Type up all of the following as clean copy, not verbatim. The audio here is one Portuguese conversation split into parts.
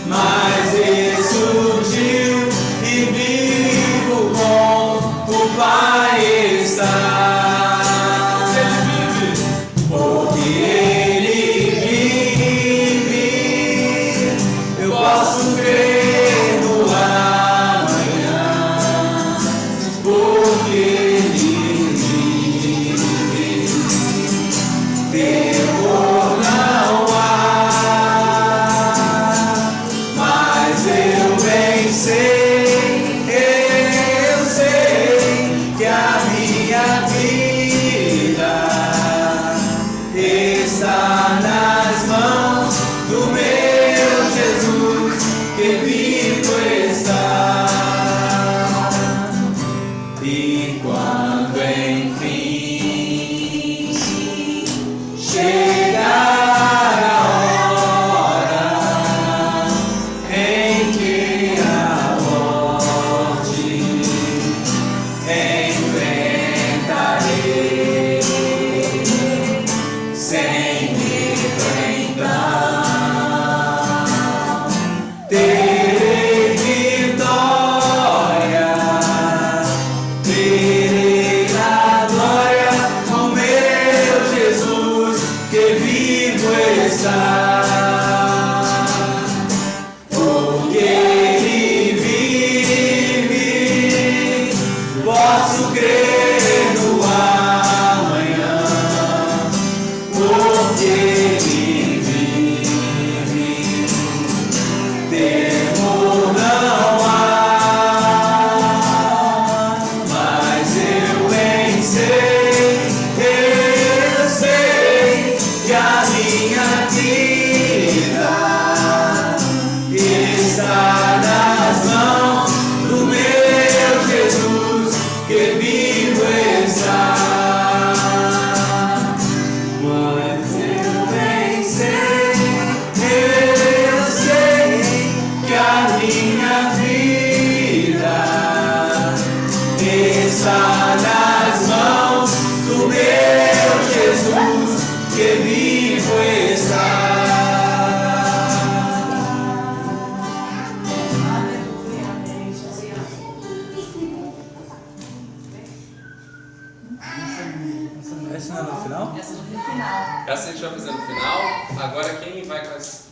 Mas isso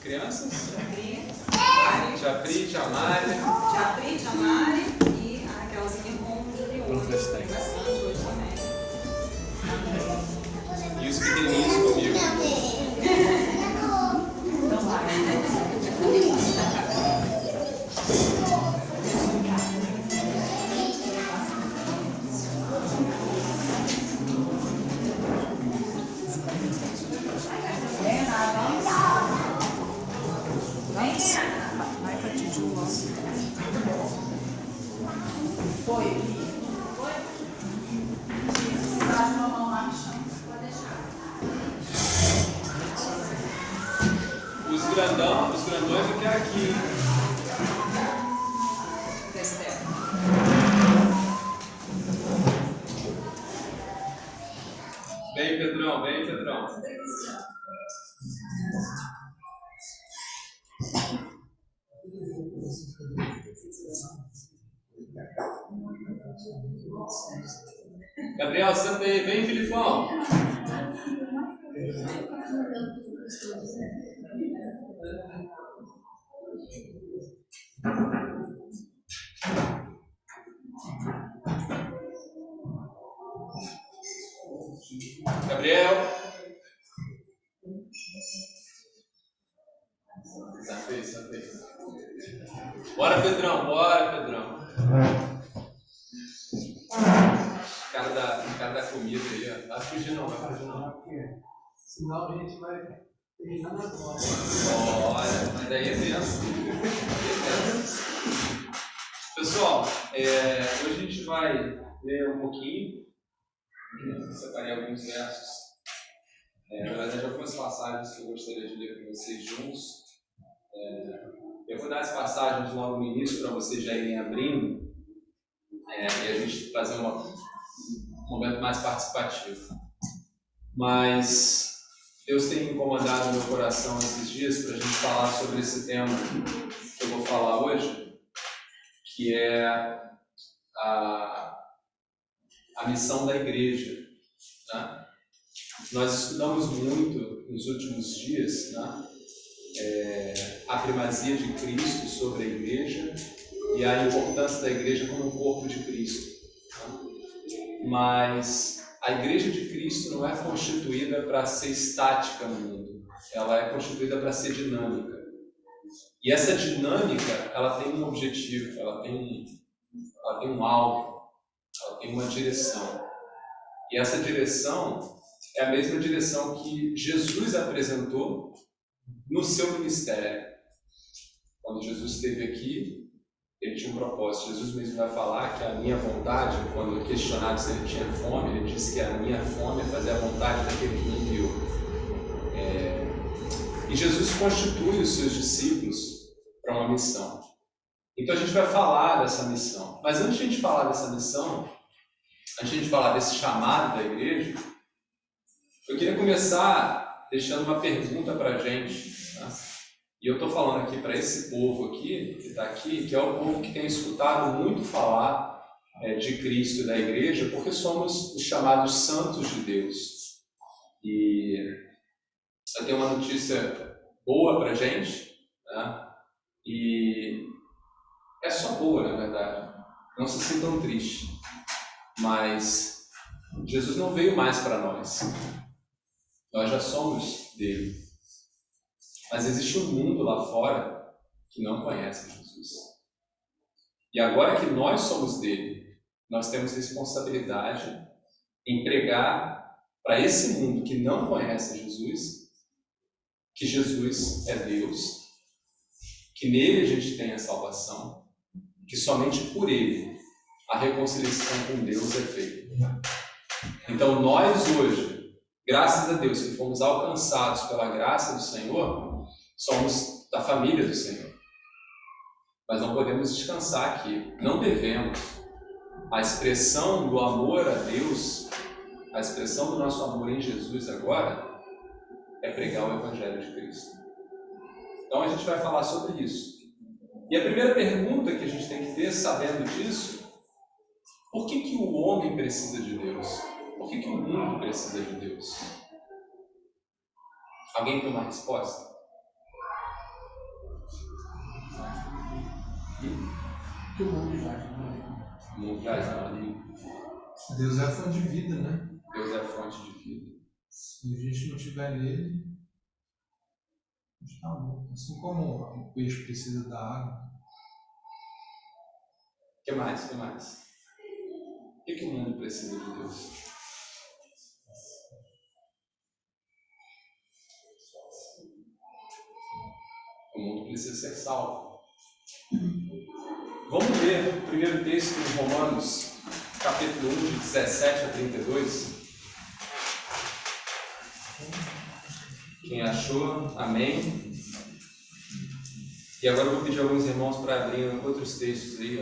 Crianças? Tia Pri, Tia Mari e a Raquelzinha com o Juliano. Vamos ver se tem. Bastante hoje também. E os pequenininhos comigo. Então vai. Vai pra Tiju, ó. Foi. Traz uma mão lá no chão. Pode deixar. Os grandões eu quero aqui, hein? Vem, Pedrão, vem, Pedrão. Gabriel, senta aí. Vem, Filipão. Gabriel. Senta aí. Bora, Pedrão, Cara da comida aí, ó. Vai fugir não. Senão a gente vai terminar na bola. Olha, mas daí é mesmo. Pessoal, hoje a gente vai ler um pouquinho. Eu separei alguns versos. Na verdade, algumas passagens que eu gostaria de ler com vocês juntos. Eu vou dar as passagens logo no início para vocês já irem abrindo e a gente fazer um momento mais participativo. Mas Deus tem incomodado o meu coração esses dias para a gente falar sobre esse tema que eu vou falar hoje, que é a missão da igreja. Né? Nós estudamos muito nos últimos dias, né? A primazia de Cristo sobre a igreja e a importância da igreja como um corpo de Cristo. Né? Mas a igreja de Cristo não é constituída para ser estática no mundo, ela é constituída para ser dinâmica. E essa dinâmica, ela tem um objetivo, ela tem um alvo, ela tem uma direção. E essa direção é a mesma direção que Jesus apresentou no seu ministério. Quando Jesus esteve aqui, ele tinha um propósito. Jesus mesmo vai falar que a minha vontade, quando questionado se ele tinha fome, ele disse que a minha fome é fazer a vontade daquele que me enviou. E Jesus constitui os seus discípulos para uma missão. Então a gente vai falar dessa missão. Mas antes de a gente falar dessa missão, antes de a gente falar desse chamado da igreja, eu queria começar deixando uma pergunta para a gente. Né? E eu estou falando aqui para esse povo aqui, que está aqui, que é o povo que tem escutado muito falar de Cristo e da igreja, porque somos os chamados santos de Deus. E eu tenho uma notícia boa para a gente, né? E é só boa, na verdade. Não se sintam tristes. Mas Jesus não veio mais para nós. Nós já somos dele. Mas existe um mundo lá fora que não conhece Jesus. E agora que nós somos dele, nós temos responsabilidade em pregar para esse mundo que não conhece Jesus, que Jesus é Deus, que nele a gente tem a salvação, que somente por ele a reconciliação com Deus é feita. Então nós hoje, graças a Deus que fomos alcançados pela graça do Senhor, somos da família do Senhor. Mas não podemos descansar aqui, não devemos. A expressão do amor a Deus, a expressão do nosso amor em Jesus agora, é pregar o Evangelho de Cristo. Então a gente vai falar sobre isso. E a primeira pergunta que a gente tem que ter, sabendo disso, por que o homem precisa de Deus? Por que o mundo precisa de Deus? Alguém tem uma resposta? que o mundo jaz no maligno. O mundo jaz no maligno. Deus é a fonte de vida, né? Deus é a fonte de vida. Se a gente não tiver nele, a gente está morto. Assim como o peixe precisa da água. O que mais? O que o mundo precisa de Deus? O mundo precisa ser salvo. Vamos ler o primeiro texto em Romanos, capítulo 1, de 17 a 32. Quem achou, amém. E agora eu vou pedir a alguns irmãos para abrir outros textos aí.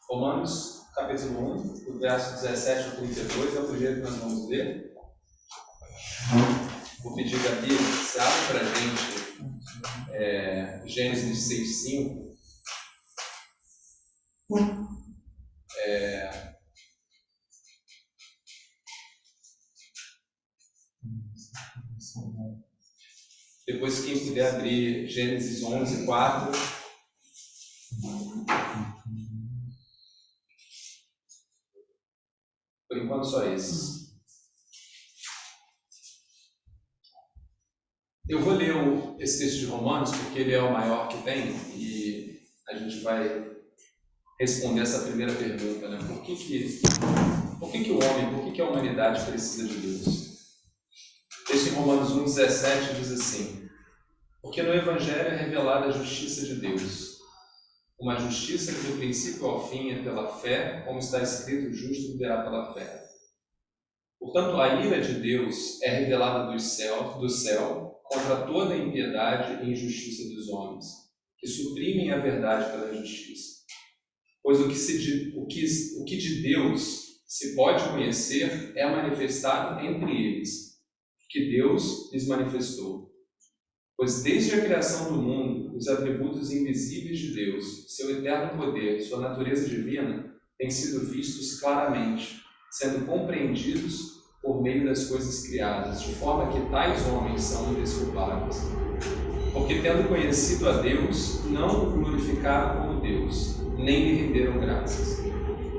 Romanos, capítulo 1, do verso 17 a 32, é o primeiro que nós vamos ler. Vou pedir a Gabi, você abre para a gente Gênesis 6:5. Depois, quem puder abrir Gênesis 11:4. Por enquanto, só esses. Eu vou ler esse texto de Romanos, porque ele é o maior que tem, e a gente vai responder essa primeira pergunta, né? Por que o homem, por que a humanidade precisa de Deus? Texto em Romanos 1:17 diz assim: porque no Evangelho é revelada a justiça de Deus, uma justiça que do princípio ao fim é pela fé, como está escrito, o justo viverá pela fé. Portanto, a ira de Deus é revelada do céu contra toda a impiedade e injustiça dos homens, que suprimem a verdade pela injustiça. Pois o que de Deus se pode conhecer é manifestado entre eles, que Deus lhes manifestou. Pois desde a criação do mundo, os atributos invisíveis de Deus, seu eterno poder, sua natureza divina, têm sido vistos claramente, sendo compreendidos por meio das coisas criadas, de forma que tais homens são indesculpáveis. Porque, tendo conhecido a Deus, não o glorificaram como Deus, nem lhe renderam graças.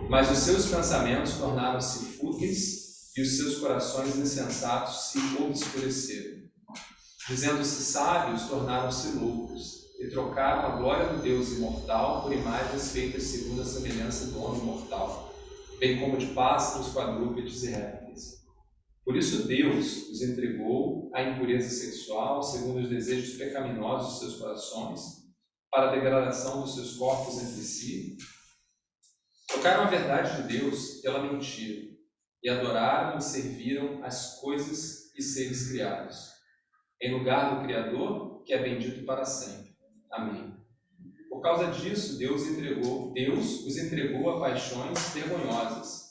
Mas os seus pensamentos tornaram-se fúteis e os seus corações insensatos se obscureceram. Dizendo-se sábios, tornaram-se loucos, e trocaram a glória do Deus imortal por imagens feitas segundo a semelhança do homem mortal, bem como de pássaros, quadrúpedes e répteis. Por isso Deus os entregou à impureza sexual, segundo os desejos pecaminosos de seus corações, para a degradação dos seus corpos entre si. Trocaram a verdade de Deus pela mentira, e adoraram e serviram as coisas e seres criados, em lugar do Criador, que é bendito para sempre. Amém. Por causa disso, Deus os entregou a paixões vergonhosas.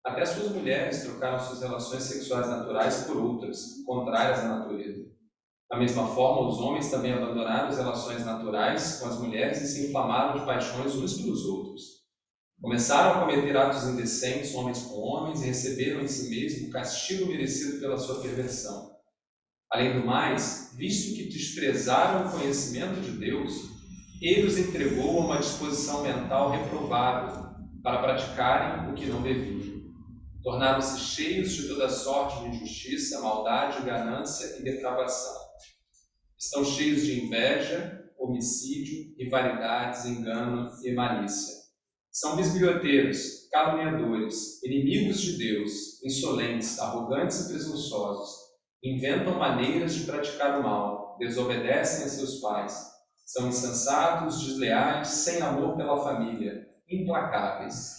Até suas mulheres trocaram suas relações sexuais naturais por outras, contrárias à natureza. Da mesma forma, os homens também abandonaram as relações naturais com as mulheres e se inflamaram de paixões uns pelos outros. Começaram a cometer atos indecentes, homens com homens, e receberam em si mesmo o castigo merecido pela sua perversão. Além do mais, visto que desprezaram o conhecimento de Deus, ele os entregou a uma disposição mental reprovável para praticarem o que não deviam. Tornaram-se cheios de toda sorte de injustiça, maldade, ganância e depravação. Estão cheios de inveja, homicídio, rivalidades, engano e malícia. São bisbilhoteiros, caluniadores, inimigos de Deus, insolentes, arrogantes e presunçosos. Inventam maneiras de praticar o mal, desobedecem a seus pais, são insensatos, desleais, sem amor pela família, implacáveis.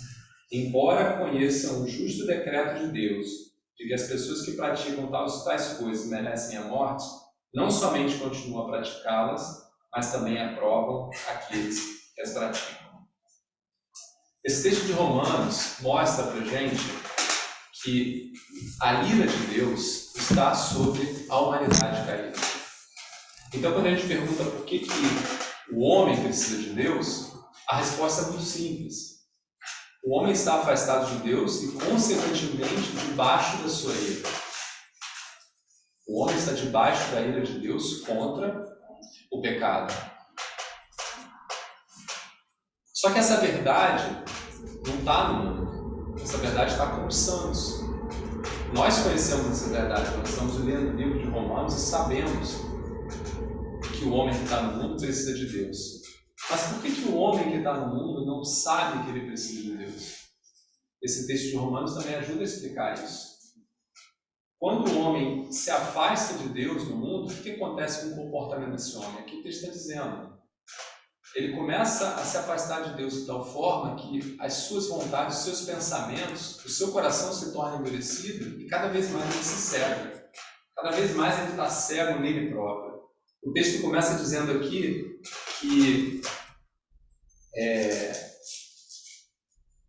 Embora conheçam o justo decreto de Deus, de que as pessoas que praticam tais coisas merecem a morte, não somente continuam a praticá-las, mas também aprovam aqueles que as praticam. Esse texto de Romanos mostra para a gente que a ira de Deus está sobre a humanidade caída. Então, quando a gente pergunta por que o homem precisa de Deus, a resposta é muito simples. O homem está afastado de Deus e, consequentemente, debaixo da sua ira. O homem está debaixo da ira de Deus contra o pecado. Só que essa verdade não está no mundo. Essa verdade está com os santos. Nós conhecemos essa verdade. Nós estamos lendo o livro de Romanos e sabemos que o homem que está no mundo precisa de Deus. Mas por que o homem que está no mundo não sabe que ele precisa de Deus? Esse texto de Romanos também ajuda a explicar isso. Quando o homem se afasta de Deus no mundo, o que acontece com o comportamento desse homem? Aqui o texto está dizendo. Ele começa a se afastar de Deus de tal forma que as suas vontades, os seus pensamentos, o seu coração se torna endurecido e cada vez mais ele se cega. Cada vez mais ele está cego nele próprio. O texto começa dizendo aqui que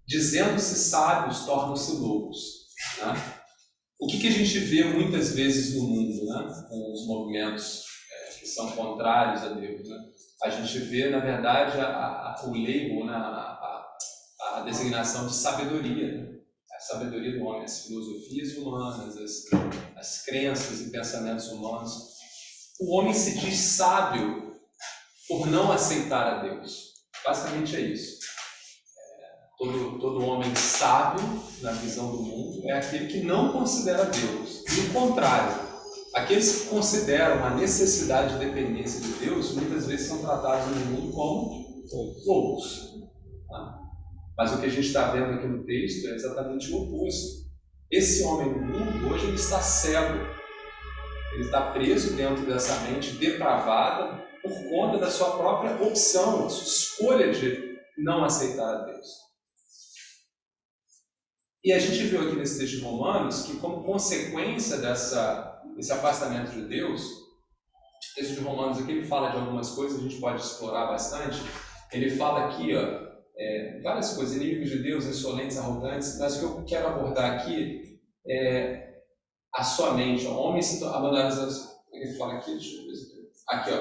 dizendo-se sábios, tornam-se loucos. Né? O que a gente vê muitas vezes no mundo, né? Com os movimentos que são contrários a Deus, né? A gente vê, na verdade, o label, né? a designação de sabedoria, né? A sabedoria do homem, as filosofias humanas, as crenças e pensamentos humanos. O homem se diz sábio por não aceitar a Deus. Basicamente é isso. Todo homem sábio, na visão do mundo, é aquele que não considera Deus. E o contrário, aqueles que consideram a necessidade de dependência de Deus, muitas vezes são tratados no mundo como loucos. Tá? Mas o que a gente está vendo aqui no texto é exatamente o oposto. Esse homem no mundo, hoje, ele está cego. Ele está preso dentro dessa mente depravada por conta da sua própria opção, da sua escolha de não aceitar a Deus. E a gente viu aqui nesse texto de Romanos que, como consequência desse afastamento de Deus, o texto de Romanos aqui ele fala de algumas coisas, a gente pode explorar bastante. Ele fala aqui, várias coisas, inimigos de Deus, insolentes, arrogantes, mas o que eu quero abordar aqui é a sua mente. Homens se abandonaram. Ele fala aqui, deixa eu ver. Aqui,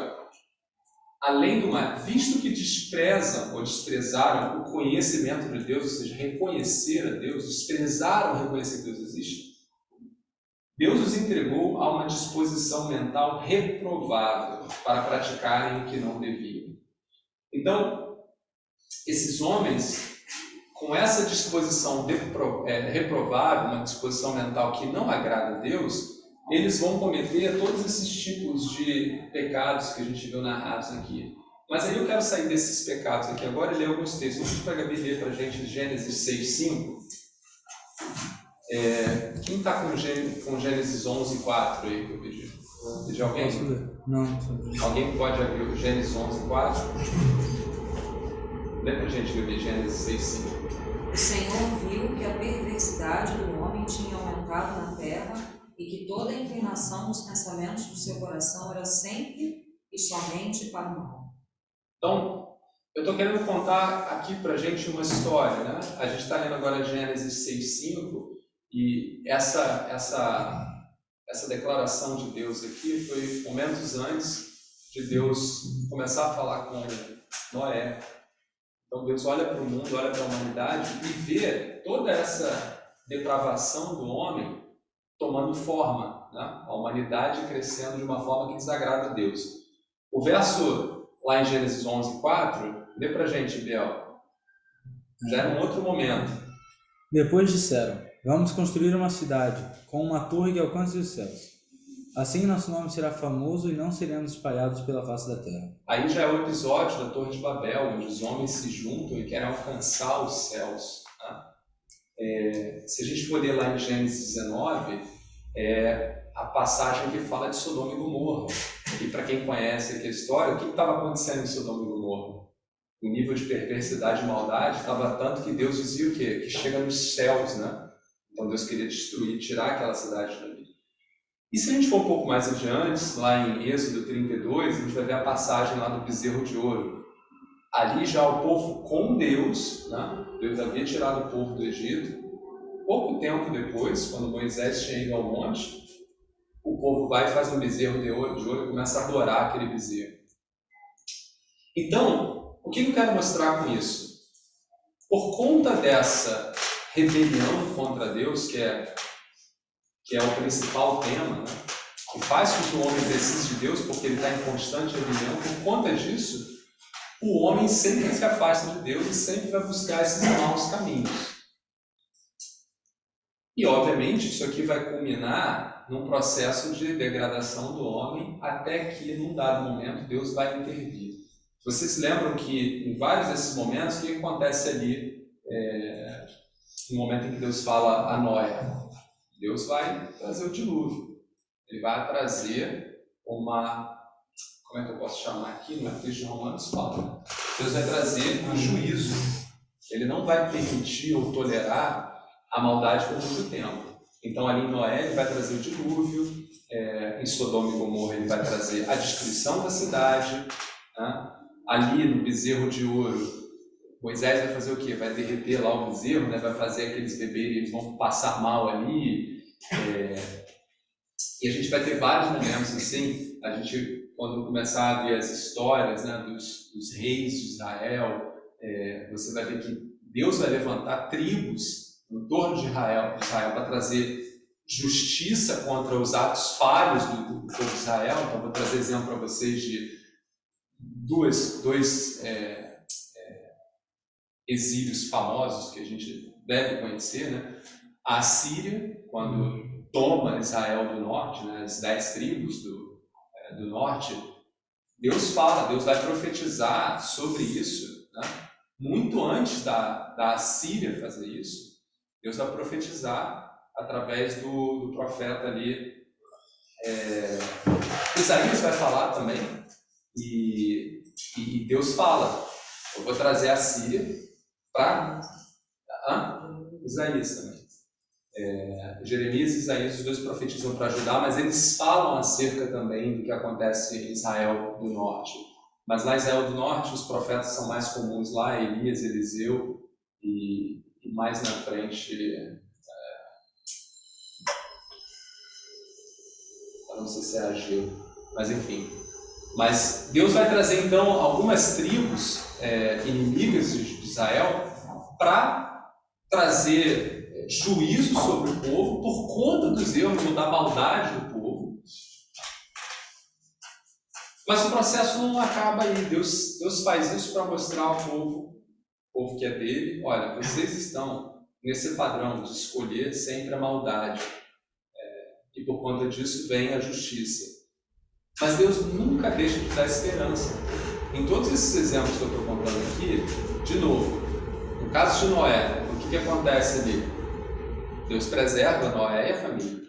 além do mais, visto que desprezam ou desprezaram o conhecimento de Deus, ou seja, reconhecer a Deus, desprezaram reconhecer que Deus existe, Deus os entregou a uma disposição mental reprovável para praticarem o que não deviam. Então, esses homens, com essa disposição reprovável, uma disposição mental que não agrada a Deus, eles vão cometer todos esses tipos de pecados que a gente viu narrados aqui. Mas aí eu quero sair desses pecados aqui agora e ler alguns textos. Vou pedir para a Gabi ler para a gente Gênesis 6:5. Quem está com Gênesis 11:4 aí que eu pedi? Pedi alguém? Não. Alguém pode abrir o Gênesis 11:4? Lê para a gente, Gabi, Gênesis 6:5. O Senhor viu que a perversidade do homem tinha aumentado na terra e que toda a inclinação dos pensamentos do seu coração era sempre e somente para o mal. Então, eu estou querendo contar aqui para a gente uma história, né? A gente está lendo agora Gênesis 6:5 e essa declaração de Deus aqui foi momentos antes de Deus começar a falar com Noé. Então Deus olha para o mundo, olha para a humanidade e vê toda essa depravação do homem tomando forma, né? A humanidade crescendo de uma forma que desagrada a Deus. O verso lá em Gênesis 11:4, lê para a gente, Biel. Já era um outro momento. Depois disseram, vamos construir uma cidade com uma torre que alcance os céus. Assim nosso nome será famoso e não seremos espalhados pela face da terra. Aí já é o episódio da Torre de Babel, onde os homens se juntam e querem alcançar os céus. Né? Se a gente for ler lá em Gênesis 19, a passagem que fala de Sodoma e Gomorra. E para quem conhece aqui a história, o que estava acontecendo em Sodoma e Gomorra? O nível de perversidade e maldade estava tanto que Deus dizia o quê? Que chega nos céus, né? Então Deus queria destruir, tirar aquela cidade dali. E se a gente for um pouco mais adiante, lá em Êxodo 32, a gente vai ver a passagem lá do bezerro de ouro. Ali já o povo com Deus, né? Deus havia tirado o povo do Egito. Pouco tempo depois, quando Moisés tinha ido ao monte, o povo vai e faz um bezerro de ouro e começa a adorar aquele bezerro. Então, o que eu quero mostrar com isso? Por conta dessa rebelião contra Deus, que é o principal tema, né? Que faz com que o homem precise de Deus, porque ele está em constante rebelião, por conta disso, o homem sempre se afasta de Deus e sempre vai buscar esses maus caminhos. E, obviamente, isso aqui vai culminar num processo de degradação do homem até que, num dado momento, Deus vai intervir. Vocês se lembram que, em vários desses momentos, o que acontece ali no momento em que Deus fala a Noé? Deus vai trazer o dilúvio. Ele vai trazer uma... Como é que eu posso chamar aqui? No texto de Romanos fala. Deus vai trazer um juízo. Ele não vai permitir ou tolerar a maldade por muito tempo. Então, ali em Noé, ele vai trazer o dilúvio. Em Sodoma e Gomorra, ele vai trazer a destruição da cidade. Né? Ali, no bezerro de ouro, Moisés vai fazer o quê? Vai derreter lá o bezerro, né? Vai fazer aqueles beberem, eles vão passar mal ali. E a gente vai ter vários momentos assim. A gente, quando começar a ver as histórias, né, dos reis de Israel, você vai ver que Deus vai levantar tribos no torno de Israel para trazer justiça contra os atos falhos do povo de Israel. Então, vou trazer exemplo para vocês de dois exílios famosos que a gente deve conhecer, né? A Assíria, quando toma Israel do norte, né, as 10 tribos do norte, Deus vai profetizar sobre isso, né? Muito antes da Assíria fazer isso, Deus vai profetizar através do profeta ali, Isaías vai falar também, e Deus fala, eu vou trazer a Síria para... Isaías também. Jeremias e Isaías, os dois profetizam para ajudar, mas eles falam acerca também do que acontece em Israel do Norte. Mas lá em Israel do Norte, os profetas são mais comuns lá, Elias, Eliseu, e mais na frente... eu não sei se é Ageu, mas enfim. Mas Deus vai trazer então algumas tribos inimigas de Israel para trazer juízo sobre o povo por conta dos erros ou da maldade do povo. Mas o processo não acaba aí. Deus faz isso para mostrar ao povo que é dele, olha, vocês estão nesse padrão de escolher sempre a maldade. E por conta disso vem a justiça. Mas Deus nunca deixa de dar esperança. Em todos esses exemplos que eu estou contando aqui, de novo, no caso de Noé, o que acontece ali? Deus preserva Noé e a família.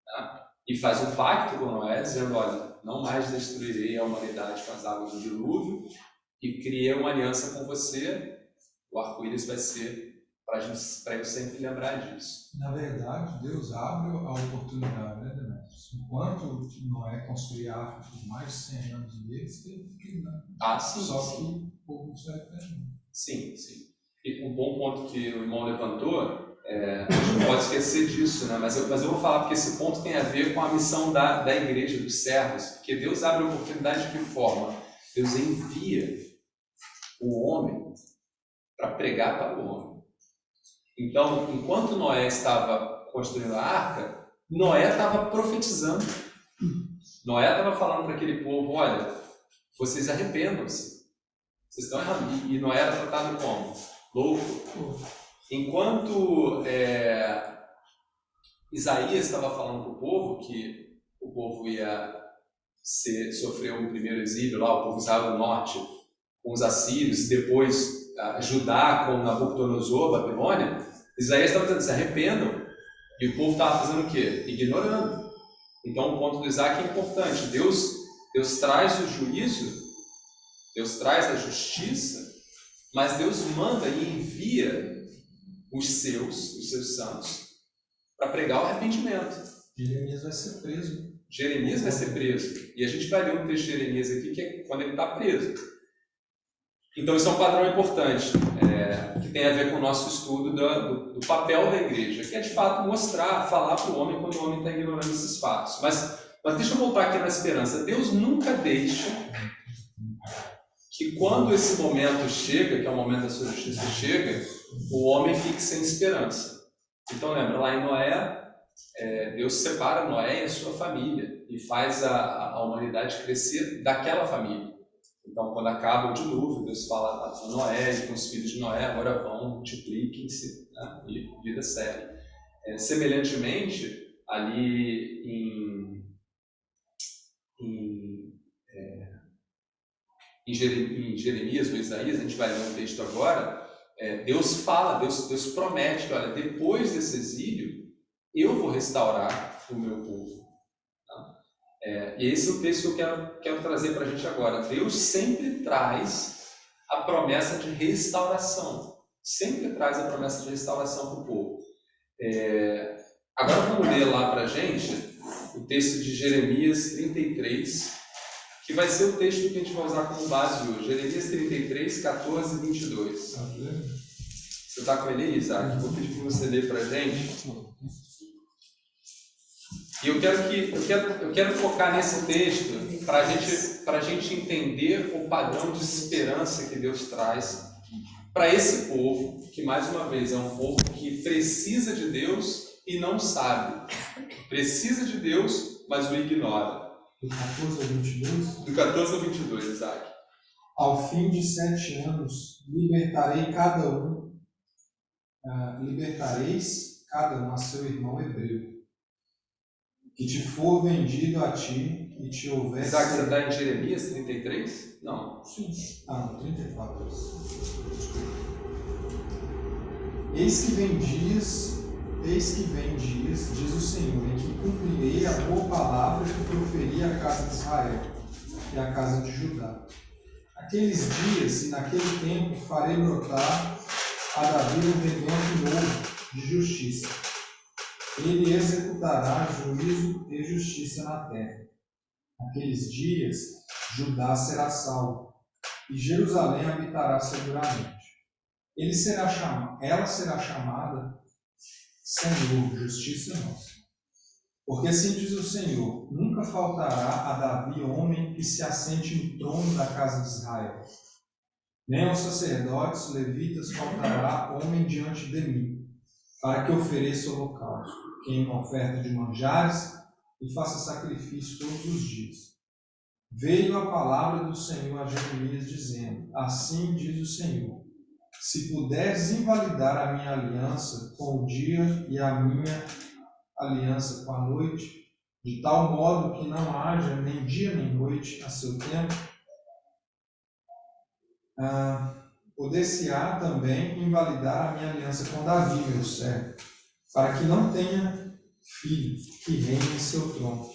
Tá? E faz um pacto com Noé, dizendo, olha, não mais destruirei a humanidade com as águas do dilúvio, e criei uma aliança com você. O arco-íris vai ser para eu sempre lembrar disso. Na verdade, Deus abre a oportunidade, né, Demetrios? Enquanto Noé construía a arca por mais de 100 anos deles, teve que... Sim, só sim. que o povo se arrependeu. Sim. E um bom ponto que o irmão levantou, a gente não pode esquecer disso, né? Mas eu vou falar porque esse ponto tem a ver com a missão da igreja, dos servos. Porque Deus abre a oportunidade de que forma? Deus envia o homem para pregar para o homem. Então, enquanto Noé estava construindo a arca, Noé estava profetizando. Noé estava falando para aquele povo, olha, vocês arrependam-se. Vocês estão errados. E Noé era tratado como? Louco. Enquanto Isaías estava falando para o povo que o povo ia sofrer um primeiro exílio lá, o povo Israel do Norte, com os assírios, e depois Judá com Nabucodonosor, Babilônia, Isaías estava dizendo, se arrependam. E o povo estava fazendo o quê? Ignorando. Então o ponto do Isaac é importante. Deus traz o juízo, Deus traz a justiça, mas Deus manda e envia os seus santos para pregar o arrependimento. Jeremias vai ser preso. Jeremias vai ser preso. E a gente vai ler um texto de Jeremias aqui, que é quando ele está preso. Então isso é um padrão importante, que tem a ver com o nosso estudo do papel da igreja, que é de fato falar para o homem quando o homem está ignorando esses fatos. Mas deixa eu voltar aqui na esperança. Deus nunca deixa que quando esse momento chega, que é o momento da sua justiça chega, o homem fique sem esperança. Então lembra, lá em Noé, Deus separa Noé e a sua família e faz a humanidade crescer daquela família. Então, quando acaba o dilúvio, Deus fala a Noé e com os filhos de Noé, agora vão, multipliquem-se, né? E a vida segue. Semelhantemente, ali em Jeremias ou Isaías, a gente vai ler um texto agora, Deus fala, Deus promete que, olha, depois desse exílio, eu vou restaurar o meu povo. Tá? E esse é o texto que eu quero trazer para a gente agora. Deus sempre traz a promessa de restauração. Sempre traz a promessa de restauração para o povo. Agora vamos ler lá para a gente o texto de Jeremias 33, que vai ser o texto que a gente vai usar como base hoje. Jeremias 33, 14 e 22. Você está com ele aí, Isaac? Vou pedir para você ler para a gente. E eu quero focar nesse texto para a gente entender o padrão de esperança que Deus traz para esse povo, que mais uma vez é um povo que precisa de Deus e não sabe. Precisa de Deus, mas o ignora. Do 14 ao 22? Do 14 ao 22, Isaac. Ao fim de 7 anos, libertareis cada um a seu irmão hebreu, que te for vendido a ti e te houver... Isaac, você está em Jeremias 33? Não. Sim. No 34. Eis que vem dias, diz o Senhor, em que cumprirei a boa palavra que proferi à casa de Israel e à casa de Judá. Aqueles dias e naquele tempo farei brotar a Davi um rebanho novo de justiça. Ele executará juízo e justiça na terra. Naqueles dias, Judá será salvo, e Jerusalém habitará seguramente. Ela será chamada Senhor, justiça nossa. Porque assim diz o Senhor, nunca faltará a Davi homem que se assente no trono da casa de Israel. Nem aos sacerdotes levitas faltará homem diante de mim, para que ofereça holocausto, queime oferta de manjares e faça sacrifício todos os dias. Veio a palavra do Senhor a Jeremias, dizendo, assim diz o Senhor, se puderes invalidar a minha aliança com o dia e a minha aliança com a noite, de tal modo que não haja nem dia nem noite a seu tempo, poder-se-á também invalidar a minha aliança com Davi, meu servo, para que não tenha filho que reine em seu trono,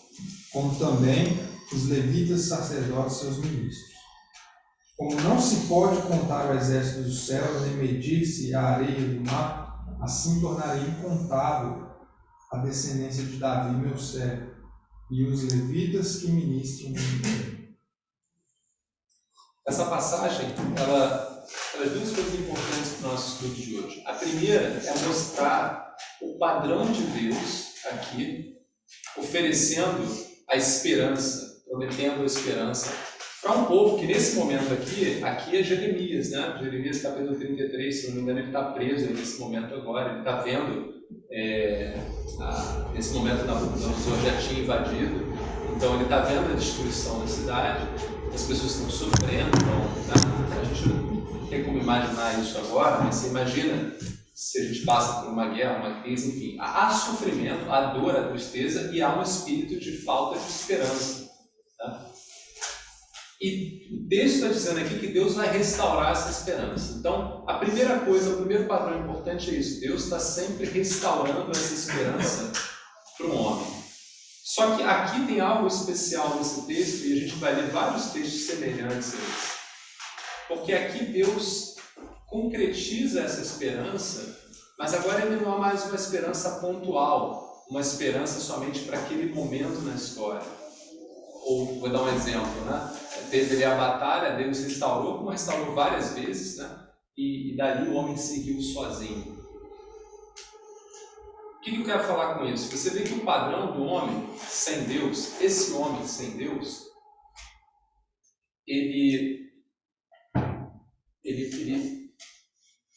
como também os levitas sacerdotes seus ministros. Como não se pode contar o exército dos céus, nem medir-se a areia do mar, assim tornarei incontável a descendência de Davi, meu servo, e os levitas que ministram no império. Essa passagem, ela traz duas coisas importantes para o nosso estudo de hoje. A primeira é mostrar o padrão de Deus aqui, oferecendo a esperança, prometendo a esperança para um povo que nesse momento aqui é Jeremias, né? Jeremias capítulo 33, se não me engano, ele está preso nesse momento agora, ele está vendo, nesse momento Nabucodonosor já tinha invadido, então ele está vendo a destruição da cidade, as pessoas estão sofrendo, então, a gente não tem como imaginar isso agora, mas você imagina se a gente passa por uma guerra, uma crise, enfim, há sofrimento, há dor, há tristeza e há um espírito de falta de esperança. Tá? E o texto está dizendo aqui que Deus vai restaurar essa esperança. Então, a primeira coisa, o primeiro padrão importante é isso. Deus está sempre restaurando essa esperança para o homem. Só que aqui tem algo especial nesse texto, e a gente vai ler vários textos semelhantes a esse. Porque aqui Deus concretiza essa esperança, mas agora ele não é mais uma esperança pontual, uma esperança somente para aquele momento na história. Ou, vou dar um exemplo, né? Teve ali a batalha, Deus restaurou, como restaurou várias vezes, né? E dali o homem seguiu sozinho. O que eu quero falar com isso? Você vê que o padrão do homem sem Deus, esse homem sem Deus, ele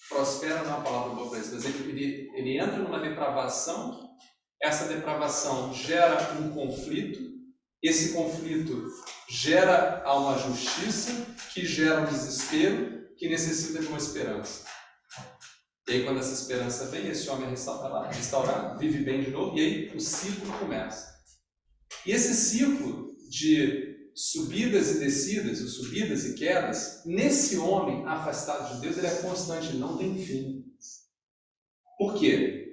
prospera, não é uma palavra boa para isso, mas ele entra numa depravação, essa depravação gera um conflito, esse conflito gera uma justiça, que gera um desespero, que necessita de uma esperança. E aí, quando essa esperança vem, esse homem é restaurado, vive bem de novo, e aí o ciclo começa. E esse ciclo de subidas e descidas, ou subidas e quedas, nesse homem afastado de Deus, ele é constante, ele não tem fim. Por quê?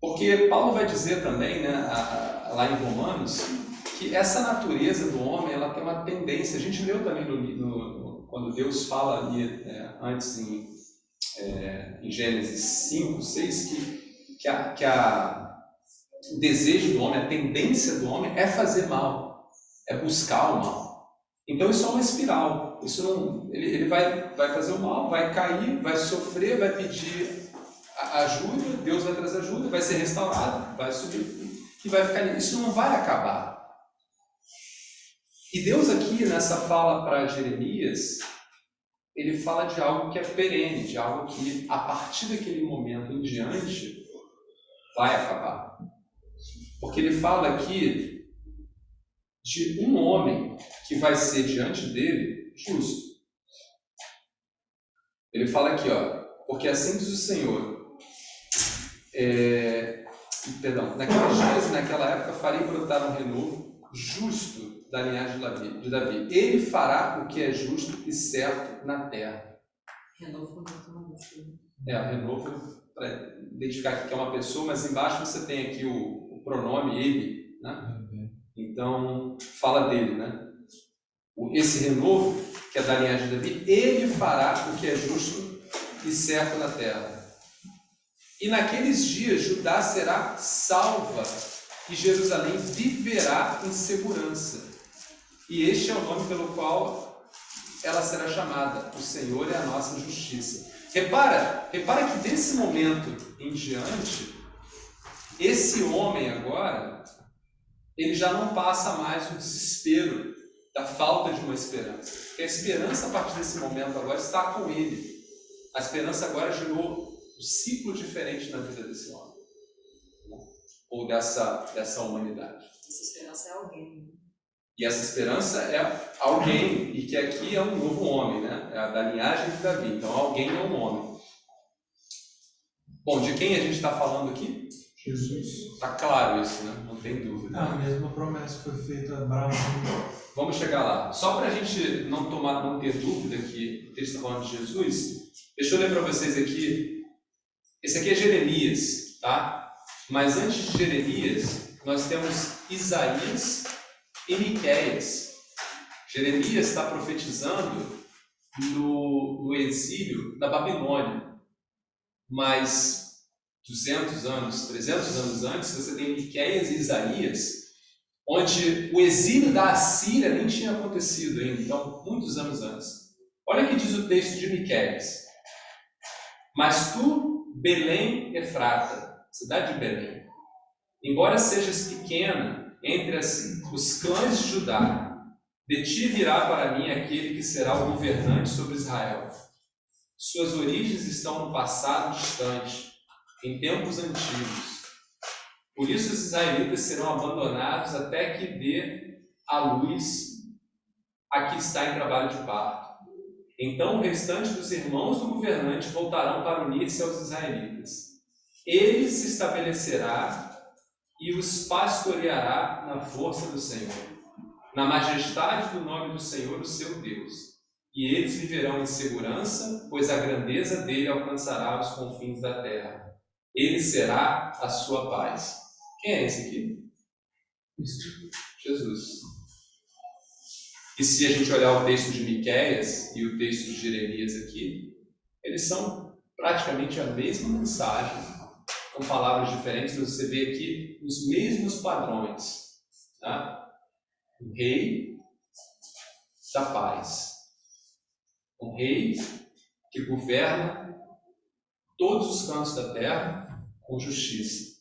Porque Paulo vai dizer também, né, lá em Romanos, que essa natureza do homem, ela tem uma tendência. A gente leu também quando Deus fala ali, antes em Gênesis 5, 6, que o desejo do homem, a tendência do homem é fazer mal, é buscar o mal. Então isso é uma espiral. Isso não, ele vai fazer o mal, vai cair, vai sofrer, vai pedir ajuda, Deus vai trazer ajuda, vai ser restaurado, vai subir e vai ficar. Isso não vai acabar. E Deus aqui nessa fala para Jeremias, ele fala de algo que é perene, de algo que a partir daquele momento em diante vai acabar. Porque ele fala aqui de um homem que vai ser diante dele justo. Ele fala aqui, porque assim diz o Senhor, naqueles dias e naquela época farei brotar um renovo justo da linhagem de Davi. Ele fará o que é justo e certo na terra. Renovo muito. Renovo, para identificar que é uma pessoa, mas embaixo você tem aqui o pronome ele, né? Então, fala dele, né? Esse renovo, que é da linhagem de Davi, ele fará o que é justo e certo na terra. E naqueles dias Judá será salva e Jerusalém viverá em segurança. E este é o nome pelo qual ela será chamada. O Senhor é a nossa justiça. Repara que desse momento em diante, esse homem agora, ele já não passa mais o desespero da falta de uma esperança. Porque a esperança, a partir desse momento agora, está com ele. A esperança agora gerou um ciclo diferente na vida desse homem. Ou dessa humanidade. Essa esperança é alguém. E essa esperança é alguém, e que aqui é um novo homem, né? É da linhagem de Davi. Então, alguém é um homem. Bom, de quem a gente está falando aqui? Jesus. Está claro isso, né? Não tem dúvida. A mesma promessa foi feita a Abraão. Vamos chegar lá. Só para a gente não ter dúvida que o texto está falando de Jesus, deixa eu ler para vocês aqui. Esse aqui é Jeremias, tá? Mas antes de Jeremias, nós temos Isaías e Miqueias. Jeremias está profetizando no exílio da Babilônia. Mas 200 anos, 300 anos antes, você tem Miqueias e Isaías, onde o exílio da Assíria nem tinha acontecido ainda, então, muitos anos antes. Olha o que diz o texto de Miqueias. Mas tu, Belém Efrata, cidade de Belém, embora sejas pequena entre os clãs de Judá, de ti virá para mim aquele que será o governante sobre Israel. Suas origens estão no passado distante, em tempos antigos. Por isso os israelitas serão abandonados até que dê a luz a que está em trabalho de parto. Então o restante dos irmãos do governante voltarão para unir-se aos israelitas. Ele se estabelecerá e os pastoreará na força do Senhor, na majestade do nome do Senhor, o seu Deus. E eles viverão em segurança, pois a grandeza dele alcançará os confins da terra. Ele será a sua paz. Quem é esse aqui? Jesus. E se a gente olhar o texto de Miqueias e o texto de Jeremias aqui, eles são praticamente a mesma mensagem, com palavras diferentes, mas você vê aqui os mesmos padrões. Tá? O rei da paz. Um rei que governa todos os cantos da terra com justiça.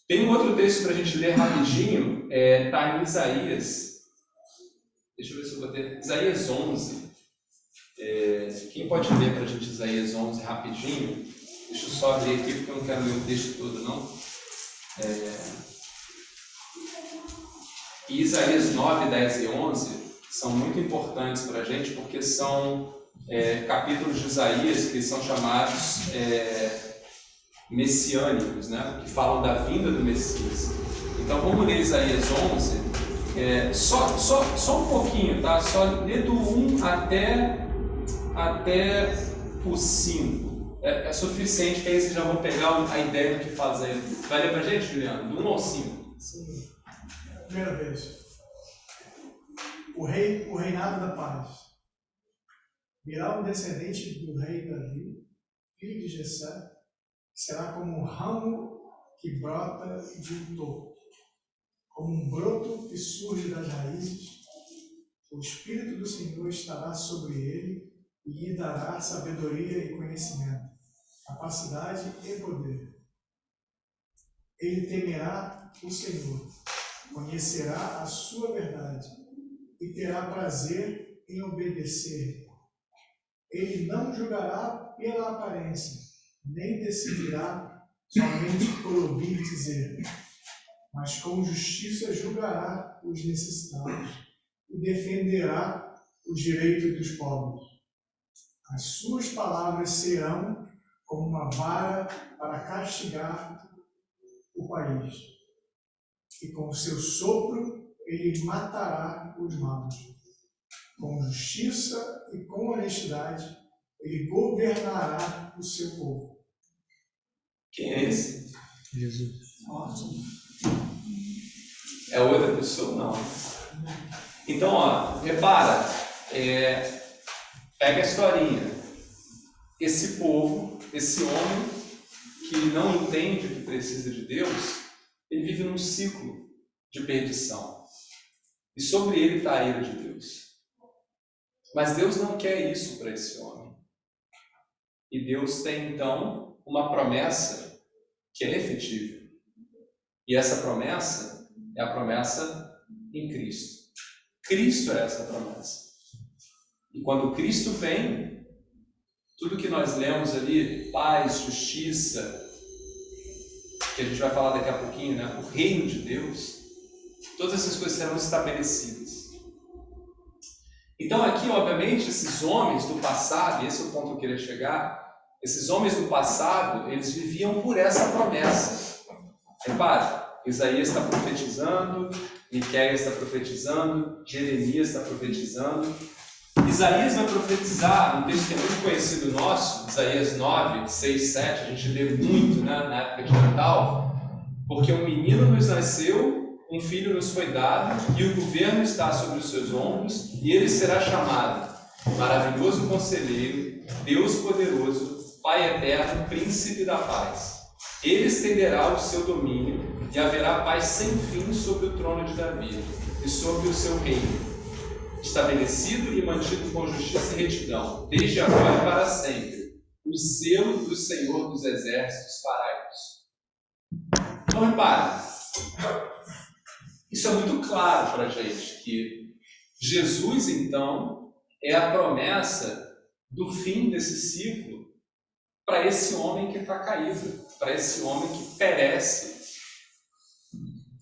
Tem um outro texto para a gente ler rapidinho, está em Isaías. Deixa eu ver se eu vou ter. Isaías 11. Quem pode ler para a gente Isaías 11 rapidinho? Deixa eu só abrir aqui, porque eu não quero ler o texto todo, não. E Isaías 9, 10 e 11 são muito importantes para a gente, porque são capítulos de Isaías que são chamados messiânicos, né? Que falam da vinda do Messias. Então vamos ler Isaías 11, só um pouquinho, tá? Só ler do 1 até o 5. É suficiente, que aí vocês já vão pegar a ideia do que fazer. Vai ler pra gente, Juliano? Do 1 ao 5. Sim. Primeira vez. O reinado da paz. Virá um descendente do rei Davi, filho de Jessé, que será como um ramo que brota de um topo, como um broto que surge das raízes. O Espírito do Senhor estará sobre ele e lhe dará sabedoria e conhecimento, capacidade e poder. Ele temerá o Senhor, conhecerá a sua verdade e terá prazer em obedecer. Ele não julgará pela aparência, nem decidirá somente por ouvir dizer, mas com justiça julgará os necessitados e defenderá os direitos dos pobres. As suas palavras serão como uma vara para castigar o país, e com o seu sopro ele matará os maus. Com justiça e com honestidade ele governará o seu povo. Quem é esse? Jesus. Ótimo. É outra pessoa? Não. Então, ó, repara, pega a historinha. Esse povo, esse homem que não entende que precisa de Deus, ele vive num ciclo de perdição. E sobre ele está a ira de Deus. Mas Deus não quer isso para esse homem. E Deus tem, então, uma promessa que é efetiva. E essa promessa é a promessa em Cristo. Cristo é essa promessa. E quando Cristo vem, tudo que nós lemos ali, paz, justiça, que a gente vai falar daqui a pouquinho, né? O reino de Deus, todas essas coisas serão estabelecidas. Então aqui, obviamente, esses homens do passado, e esse é o ponto que eu queria chegar, esses homens do passado, eles viviam por essa promessa. Repare, Isaías está profetizando, Miqueias está profetizando, Jeremias está profetizando. Isaías vai profetizar, um texto que é muito conhecido nosso, Isaías 9, 6, 7, a gente lê muito, né, na época de Natal, porque um menino nos nasceu, um filho nos foi dado, e o governo está sobre os seus ombros, e ele será chamado Maravilhoso Conselheiro, Deus Poderoso, Pai Eterno, Príncipe da Paz. Ele estenderá o seu domínio, e haverá paz sem fim sobre o trono de Davi, e sobre o seu reino, estabelecido e mantido com justiça e retidão, desde agora e para sempre. O zelo do Senhor dos Exércitos fará isso. Então, repare, isso é muito claro para a gente, que Jesus, então, é a promessa do fim desse ciclo para esse homem que está caído, para esse homem que perece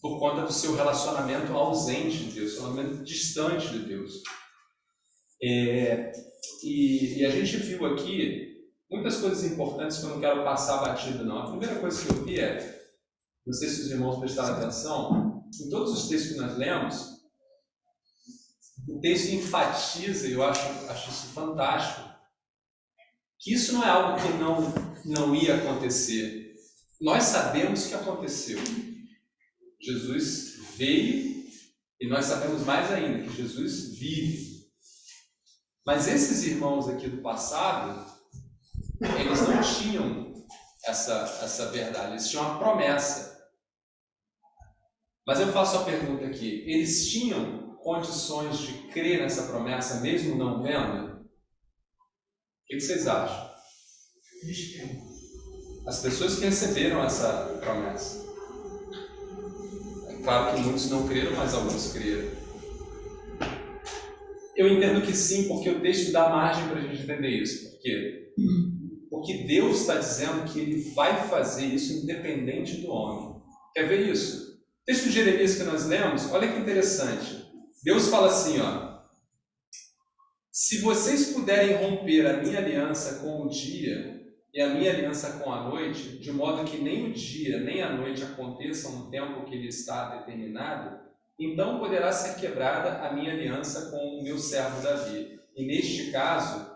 por conta do seu relacionamento ausente de Deus, relacionamento distante de Deus. E a gente viu aqui muitas coisas importantes que eu não quero passar batido, não. A primeira coisa que eu vi não sei se os irmãos prestaram atenção, em todos os textos que nós lemos, o texto enfatiza, e eu acho isso fantástico, que isso não é algo que não ia acontecer. Nós sabemos que aconteceu. Jesus veio, e nós sabemos mais ainda que Jesus vive. Mas esses irmãos aqui do passado, eles não tinham essa verdade, eles tinham uma promessa. Mas eu faço a pergunta aqui, eles tinham condições de crer nessa promessa, mesmo não vendo? O que vocês acham? Eles têm. As pessoas que receberam essa promessa. Claro que muitos não creram, mas alguns creram. Eu entendo que sim, porque o texto dá margem para a gente entender isso. Por quê? Porque Deus está dizendo que Ele vai fazer isso independente do homem. Quer ver isso? texto de Jeremias que nós lemos, olha que interessante. Deus fala assim, ó: se vocês puderem romper a minha aliança com o dia e a minha aliança com a noite, de modo que nem o dia nem a noite aconteçam no tempo que lhe está determinado, então poderá ser quebrada a minha aliança com o meu servo Davi. E neste caso,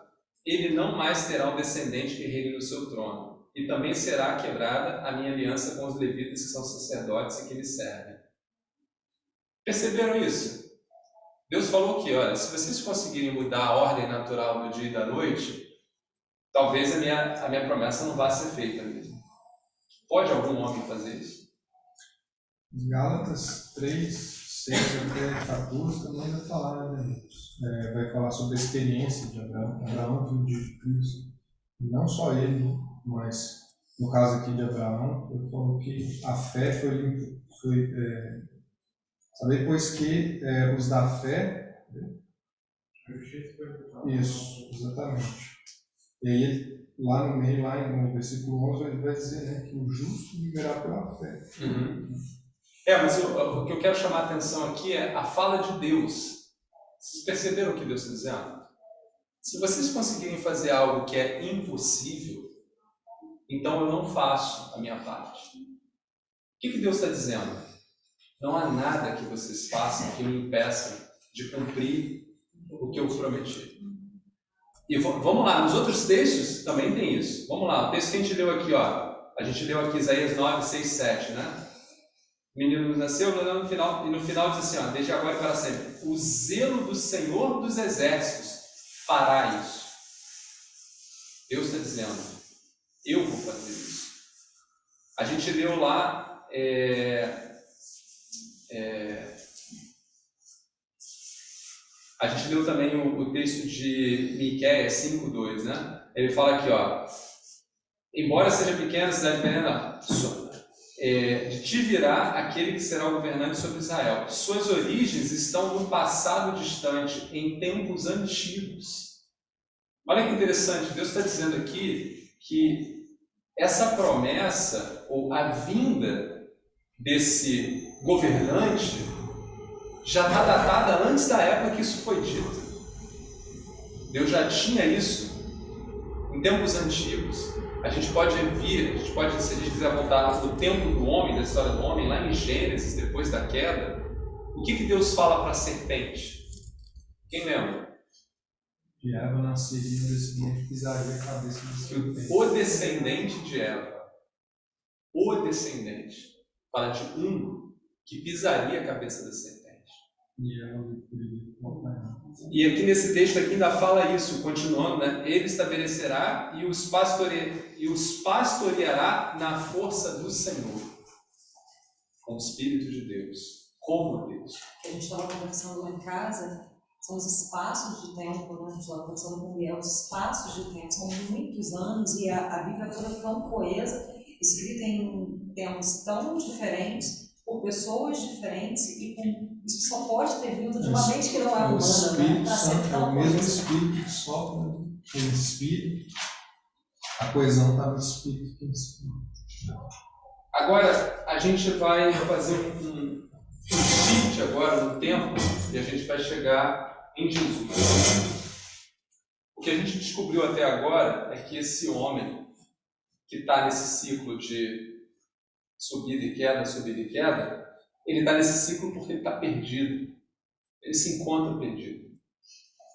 ele não mais terá um descendente que reine no seu trono. E também será quebrada a minha aliança com os levitas, que são sacerdotes e que lhe servem. Perceberam isso? Deus falou que, olha, se vocês conseguirem mudar a ordem natural do dia e da noite, talvez a minha promessa não vá ser feita mesmo. Pode algum homem fazer isso? Gálatas 3, 6 até 14 também vai falar, né? Vai falar sobre a experiência de Abraão. Abraão, filho de Cristo. Não só ele, mas no caso aqui de Abraão, eu falo que a fé foi saber, pois que os da fé. Isso, exatamente. E aí, lá no meio, lá no versículo 11, ele vai dizer, né, que o justo viverá pela fé. Uhum. Mas o que eu quero chamar a atenção aqui é a fala de Deus. Vocês perceberam o que Deus está dizendo? Se vocês conseguirem fazer algo que é impossível, então eu não faço a minha parte. O que Deus está dizendo? Não há nada que vocês façam que me impeça de cumprir o que eu prometi. E vamos lá, nos outros textos também tem isso. Vamos lá, o texto que a gente leu aqui, ó. A gente leu aqui Isaías 9, 6, 7, né? O menino nasceu, no final diz assim, ó: desde agora e para sempre, o zelo do Senhor dos Exércitos fará isso. Deus está dizendo, eu vou fazer isso. A gente leu lá, a gente leu também o texto de Miqueias 5:2, né? Ele fala aqui, ó: embora seja pequena a cidade pequena, de ti virá aquele que será o governante sobre Israel. Suas origens estão no passado distante, em tempos antigos. Olha que interessante, Deus está dizendo aqui que essa promessa, ou a vinda desse governante, já está datada antes da época que isso foi dito. Deus já tinha isso em tempos antigos. A gente pode, se a gente quiser voltar no tempo do homem, da história do homem, lá em Gênesis, depois da queda, o que Deus fala para a serpente? Quem lembra? Que Eva nasceria no descendente que pisaria a cabeça do serpente. O descendente de Eva, o descendente, fala de um que pisaria a cabeça da serpente. E aqui nesse texto aqui ainda fala isso, continuando, né? Ele estabelecerá e os pastoreará na força do Senhor, com o Espírito de Deus, como Deus. A gente estava conversando lá em casa, são os espaços de tempo, né? A gente estava conversando com o Biel, os espaços de tempo, são muitos anos e a Bíblia toda é tão coesa, escrita em tempos tão diferentes, por pessoas diferentes e isso só pode ter vindo de uma mente que não é humana, né? É o mesmo Espírito que sopra no Espírito. A coesão está no Espírito. Agora, a gente vai fazer um shift agora no tempo e a gente vai chegar em Jesus. O que a gente descobriu até agora é que esse homem que está nesse ciclo de subida e queda, ele está nesse ciclo porque ele está perdido. Ele se encontra perdido.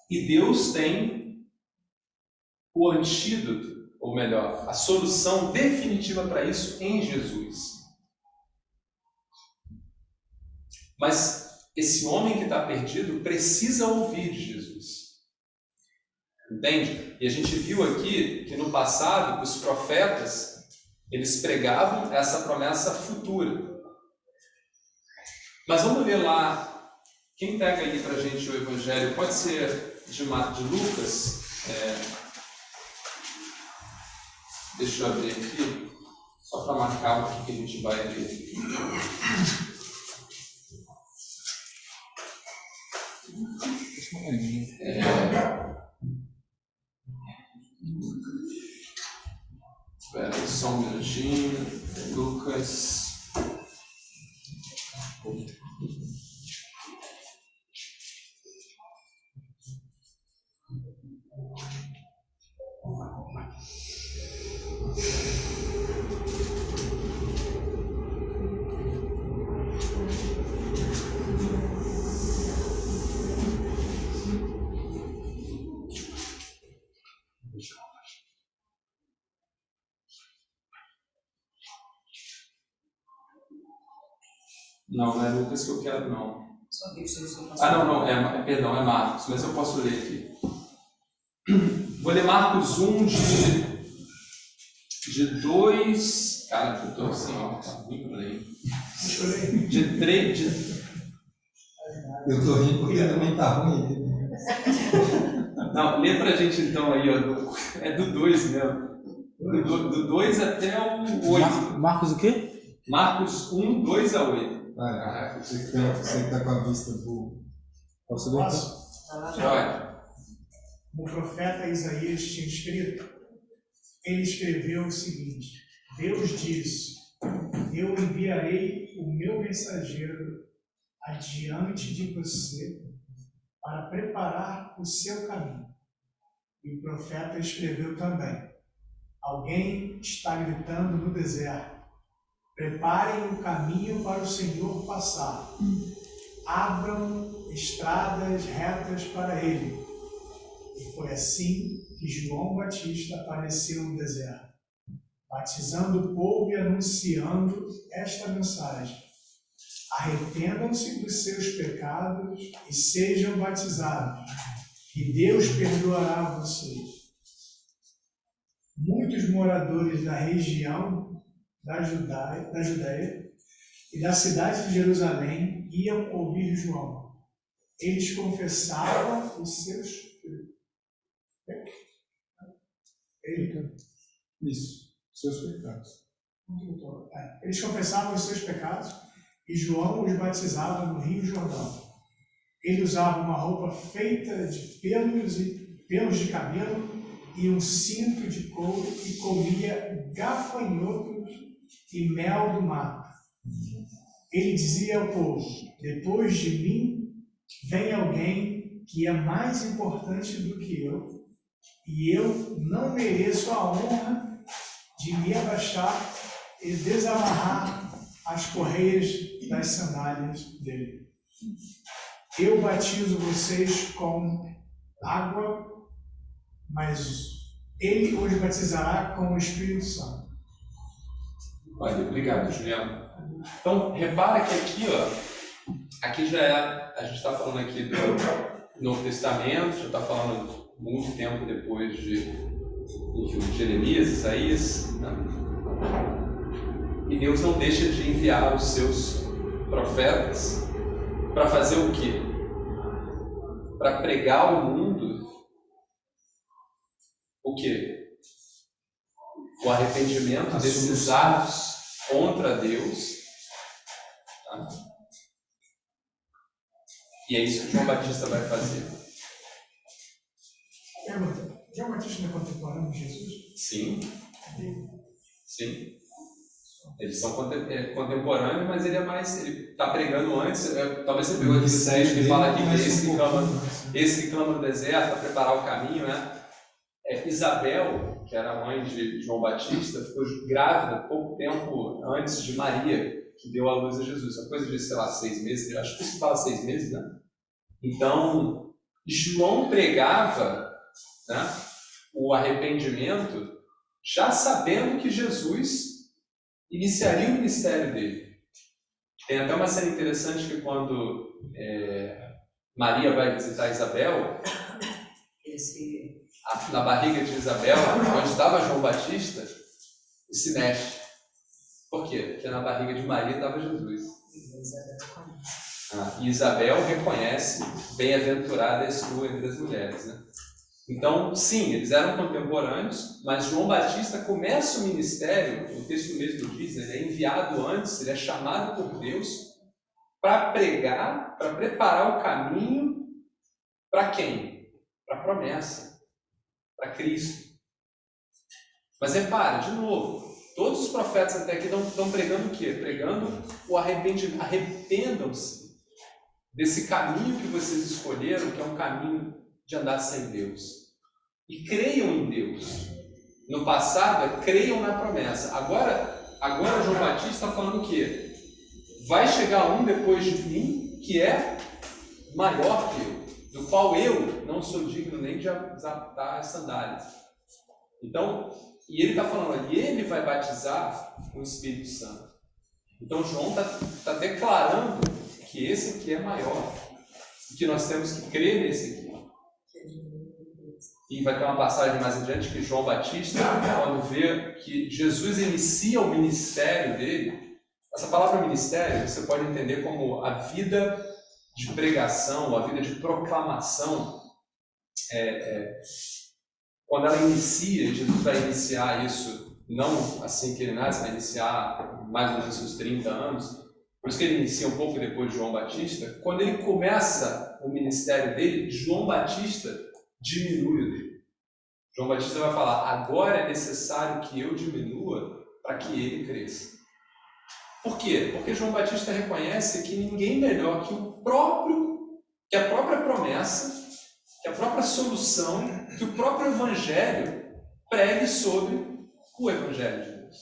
E Deus tem o antídoto, ou melhor, a solução definitiva para isso em Jesus. Mas esse homem que está perdido precisa ouvir de Jesus. Entende? E a gente viu aqui que no passado os profetas eles pregavam essa promessa futura. Mas vamos ler lá, quem pega aí para a gente o Evangelho, pode ser de Lucas, deixa eu abrir aqui, só para marcar o que a gente vai ler. Espera aí só um minutinho. Lucas. Não, não é Lucas que eu quero, não. Só que isso eu Não, perdão, é Marcos, mas eu posso ler aqui. Vou ler Marcos 1 de 2. Cara, eu tô assim, ó, tá muito bem. De 3. Eu tô rindo porque também tá ruim. Não, lê pra gente então aí, ó. É do 2 mesmo. Do 2 até o 8. Marcos o quê? Marcos 1, 2 a 8. Caraca, você que tá com a vista boa. Posso ler? Posso? Pode. O profeta Isaías tinha escrito. Ele escreveu o seguinte: Deus disse: eu enviarei o meu mensageiro adiante de você para preparar o seu caminho. E o profeta escreveu também: alguém está gritando no deserto: preparem o caminho para o Senhor passar. Abram estradas retas para ele. E foi assim que João Batista apareceu no deserto, batizando o povo e anunciando esta mensagem: arrependam-se dos seus pecados e sejam batizados, e Deus perdoará vocês. Muitos moradores da região da Judéia e da cidade de Jerusalém iam ouvir João. Eles confessavam os seus seus pecados. Eles confessavam os seus pecados e João os batizava no Rio Jordão. Ele usava uma roupa feita de pelos de camelo e um cinto de couro e comia gafanhotos e mel do mato. Ele dizia ao povo: depois de mim vem alguém que é mais importante do que eu, e eu não mereço a honra de me abaixar e desamarrar as correias das sandálias dele. Eu batizo vocês com água, mas ele os batizará com o Espírito Santo. Olha, obrigado, Juliano. Então, repara que aqui, ó, aqui já é, a gente está falando aqui do Novo Testamento, já está falando muito tempo depois de Jeremias, Isaías, né? E Deus não deixa de enviar os seus profetas para fazer o quê? Para pregar ao mundo o quê? O arrependimento desses atos contra Deus. Tá? E é isso que João Batista vai fazer. Pergunta: João Batista não é contemporâneo de Jesus? Sim. Sim. Eles são contemporâneos, mas ele é mais. Ele está pregando antes. Talvez você pegou aquele texto que fala aqui que esse que clama no deserto para preparar o caminho, né? Isabel, que era a mãe de João Batista, ficou grávida pouco tempo antes de Maria, que deu à luz a Jesus. Uma coisa de, sei lá, 6 meses. Acho que isso fala 6 meses, né? Então, João pregava, né, o arrependimento, já sabendo que Jesus iniciaria o ministério dele. Tem até uma cena interessante que quando Maria vai visitar Isabel, na barriga de Isabel, onde estava João Batista, se mexe. Por quê? Porque na barriga de Maria estava Jesus. E Isabel reconhece: bem-aventurada és tu entre as mulheres, né? Então, sim, eles eram contemporâneos, mas João Batista começa o ministério, o texto mesmo diz, ele é enviado antes, ele é chamado por Deus para pregar, para preparar o caminho para quem? Para a promessa, para Cristo. Mas repara, de novo, todos os profetas até aqui estão pregando o quê? Pregando o arrependimento. Arrependam-se desse caminho que vocês escolheram, que é um caminho de andar sem Deus. e creiam em Deus. No passado, creiam na promessa. Agora João Batista está falando o quê? Vai chegar um depois de mim que é maior que eu, do qual eu não sou digno nem de desatar as sandálias. Então, e ele está falando ali, ele vai batizar com o Espírito Santo. Então João está declarando que esse aqui é maior, e que nós temos que crer nesse aqui. E vai ter uma passagem mais adiante que João Batista, quando vê que Jesus inicia o ministério dele. Essa palavra ministério você pode entender como a vida de pregação, a vida de proclamação. Quando ela inicia, Jesus vai iniciar isso, não assim que ele nasce, vai iniciar mais ou menos uns 30 anos. Por isso que ele inicia um pouco depois de João Batista. Quando ele começa o ministério dele, João Batista diminui o dele. João Batista vai falar, agora é necessário que eu diminua para que ele cresça. Por quê? Porque João Batista reconhece que ninguém melhor que a própria promessa, que a própria solução, que o próprio Evangelho pregue sobre o Evangelho de Deus.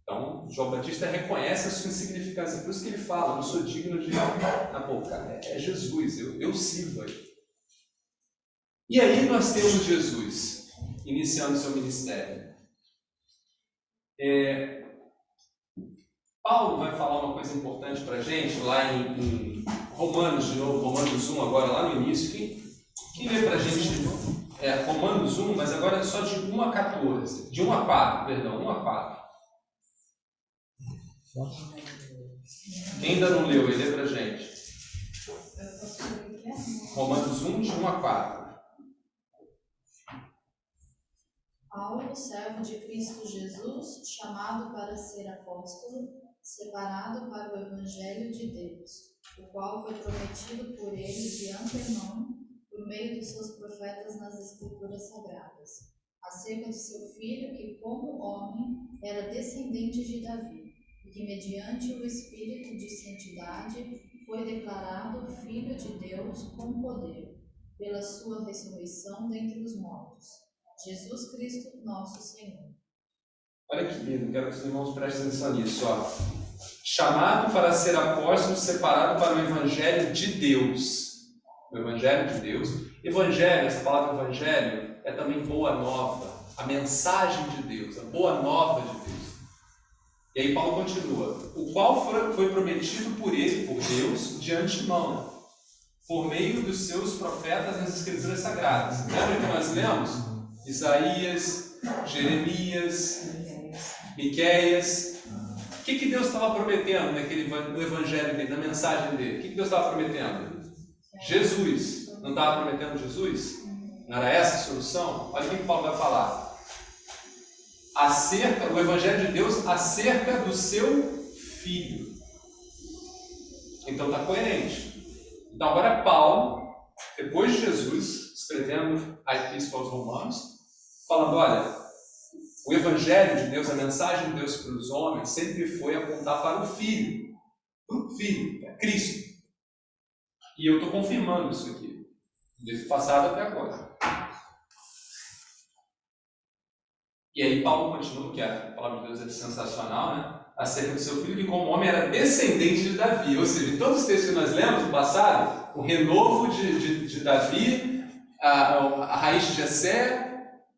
Então, João Batista reconhece a sua insignificância. Por isso que ele fala, eu não sou digno de... cara, é Jesus, eu sirvo aí. E aí nós temos Jesus iniciando seu ministério. Paulo vai falar uma coisa importante para a gente lá em Romanos, de novo, Romanos 1, agora lá no início. Quem lê para a gente Romanos 1, mas agora é só de 1 a 14, de 1 a 4, perdão, 1 a 4. Quem ainda não leu, ele lê para a gente. Romanos 1, de 1 a 4. Paulo, servo de Cristo Jesus, chamado para ser apóstolo, separado para o Evangelho de Deus, o qual foi prometido por ele de antemão, por meio dos seus profetas nas Escrituras Sagradas, acerca de seu filho que, como homem, era descendente de Davi, e que, mediante o Espírito de santidade, foi declarado Filho de Deus com poder, pela sua ressurreição dentre os mortos. Jesus Cristo, nosso Senhor. Olha que lindo, quero que os irmãos prestem atenção nisso. Chamado para ser apóstolo, separado para o Evangelho de Deus. O Evangelho de Deus. Evangelho, essa palavra Evangelho, é também boa nova. A mensagem de Deus, a boa nova de Deus. E aí Paulo continua. O qual foi prometido por ele, por Deus, de antemão, por meio dos seus profetas nas Escrituras Sagradas. Lembra que nós lemos? Isaías, Jeremias, Miqueias. O que Deus estava prometendo no Evangelho dele, na mensagem dele? O que Deus estava prometendo? Jesus. Não estava prometendo Jesus? Não era essa a solução? Olha o que Paulo vai falar. O Evangelho de Deus acerca do seu Filho. Então está coerente. Então agora Paulo, depois de Jesus, escrevendo a Epístola aos Romanos, falando, olha, o Evangelho de Deus, a mensagem de Deus para os homens, sempre foi apontar para o Filho, para Cristo. E eu estou confirmando isso aqui, desde o passado até agora. E aí Paulo continua, que a palavra de Deus é sensacional, né? Acerca do seu filho, que como homem era descendente de Davi. Ou seja, em todos os textos que nós lemos no passado, o renovo de Davi, a raiz de Jessé,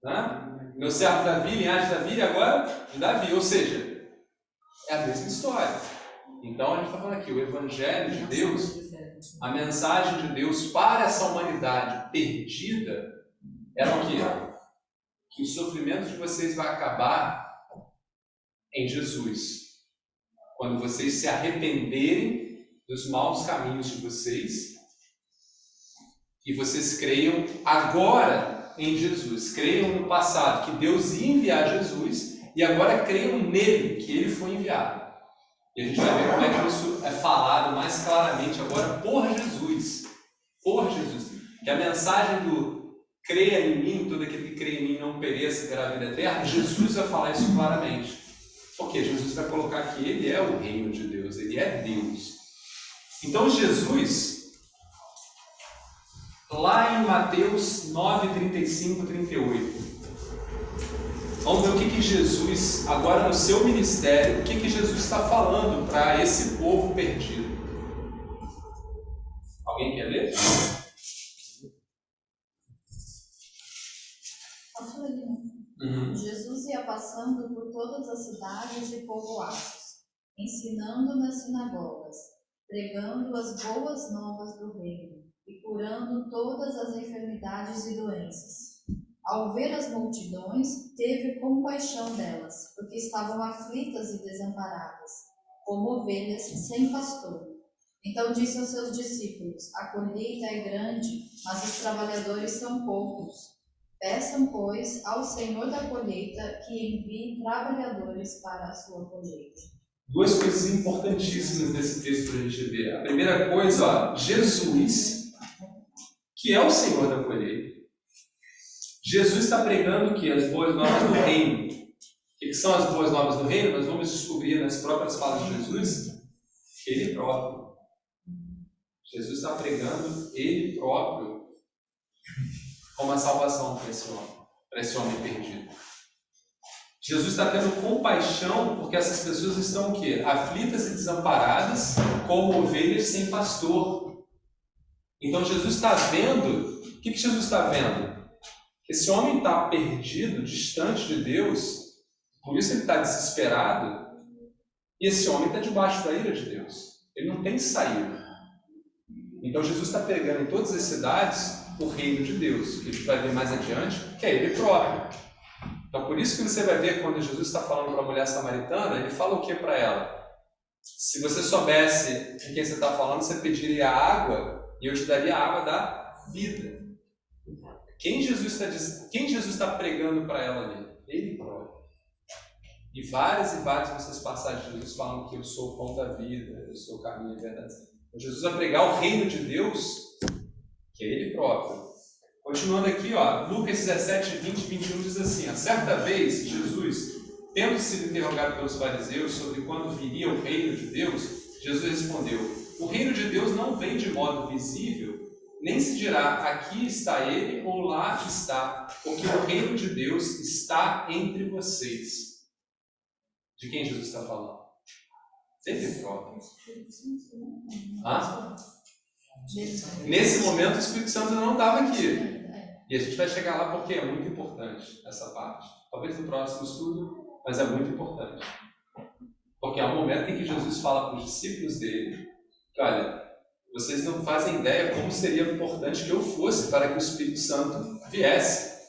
né? Meu servo Davi, linhagem de Davi, e agora de Davi. Ou seja, é a mesma história. Então a gente está falando aqui, o Evangelho de Deus, a mensagem de Deus para essa humanidade perdida, era o quê? Que o sofrimento de vocês vai acabar em Jesus. Quando vocês se arrependerem dos maus caminhos de vocês e vocês creiam agora em Jesus, creiam no passado que Deus ia enviar Jesus e agora creiam nele, que ele foi enviado. E a gente vai ver como é que isso é falado mais claramente agora por Jesus. Por Jesus. Que a mensagem do creia em mim, todo aquele que crê em mim não pereça, terá a vida eterna, Jesus vai falar isso claramente. Porque Jesus vai colocar que ele é o reino de Deus, ele é Deus. Então Jesus, lá em Mateus 9, 35, 38. Vamos ver o que Jesus, agora no seu ministério, o que Jesus está falando para esse povo perdido. Alguém quer ler? Posso ler? Jesus ia passando por todas as cidades e povoados, ensinando nas sinagogas, pregando as boas novas do reino e curando todas as enfermidades e doenças. Ao ver as multidões, teve compaixão delas, porque estavam aflitas e desamparadas, como ovelhas sem pastor. Então disse aos seus discípulos: a colheita é grande, mas os trabalhadores são poucos. Peçam, pois, ao Senhor da colheita que envie trabalhadores para a sua colheita. Duas coisas importantíssimas nesse texto para a gente ver. A primeira coisa, Jesus, que é o Senhor da colheita. Jesus está pregando o quê? As boas novas do reino. O que são as boas novas do reino? Nós vamos descobrir nas próprias falas de Jesus. Ele próprio. Jesus está pregando Ele próprio como a salvação para esse homem perdido. Jesus está tendo compaixão porque essas pessoas estão o quê? Aflitas e desamparadas, como ovelhas sem pastor. Então Jesus está vendo, o que Jesus está vendo? Esse homem está perdido, distante de Deus, por isso ele está desesperado, e esse homem está debaixo da ira de Deus. Ele não tem saída. Então Jesus está pregando em todas as cidades o reino de Deus, que a gente vai ver mais adiante, que é Ele próprio. Então por isso que você vai ver quando Jesus está falando para a mulher samaritana, ele fala o que para ela? Se você soubesse de quem você está falando, você pediria água e eu te daria a água da vida. Quem Jesus está pregando para ela ali? Ele próprio. E várias essas passagens de Jesus falam que eu sou o pão da vida, eu sou o caminho e a verdade. Então, Jesus vai pregar o reino de Deus, que é Ele próprio. Continuando aqui, Lucas 17, 20 e 21 diz assim: certa vez, Jesus, tendo sido interrogado pelos fariseus sobre quando viria o reino de Deus, Jesus respondeu: o reino de Deus não vem de modo visível, nem se dirá, aqui está ele ou lá está, porque o reino de Deus está entre vocês. De quem Jesus está falando? Dele próprio. Nesse momento o Espírito Santo não estava aqui. E a gente vai chegar lá porque é muito importante essa parte. Talvez no próximo estudo, mas é muito importante. Porque é um momento em que Jesus fala para os discípulos dele que, olha, vocês não fazem ideia como seria importante que eu fosse para que o Espírito Santo viesse.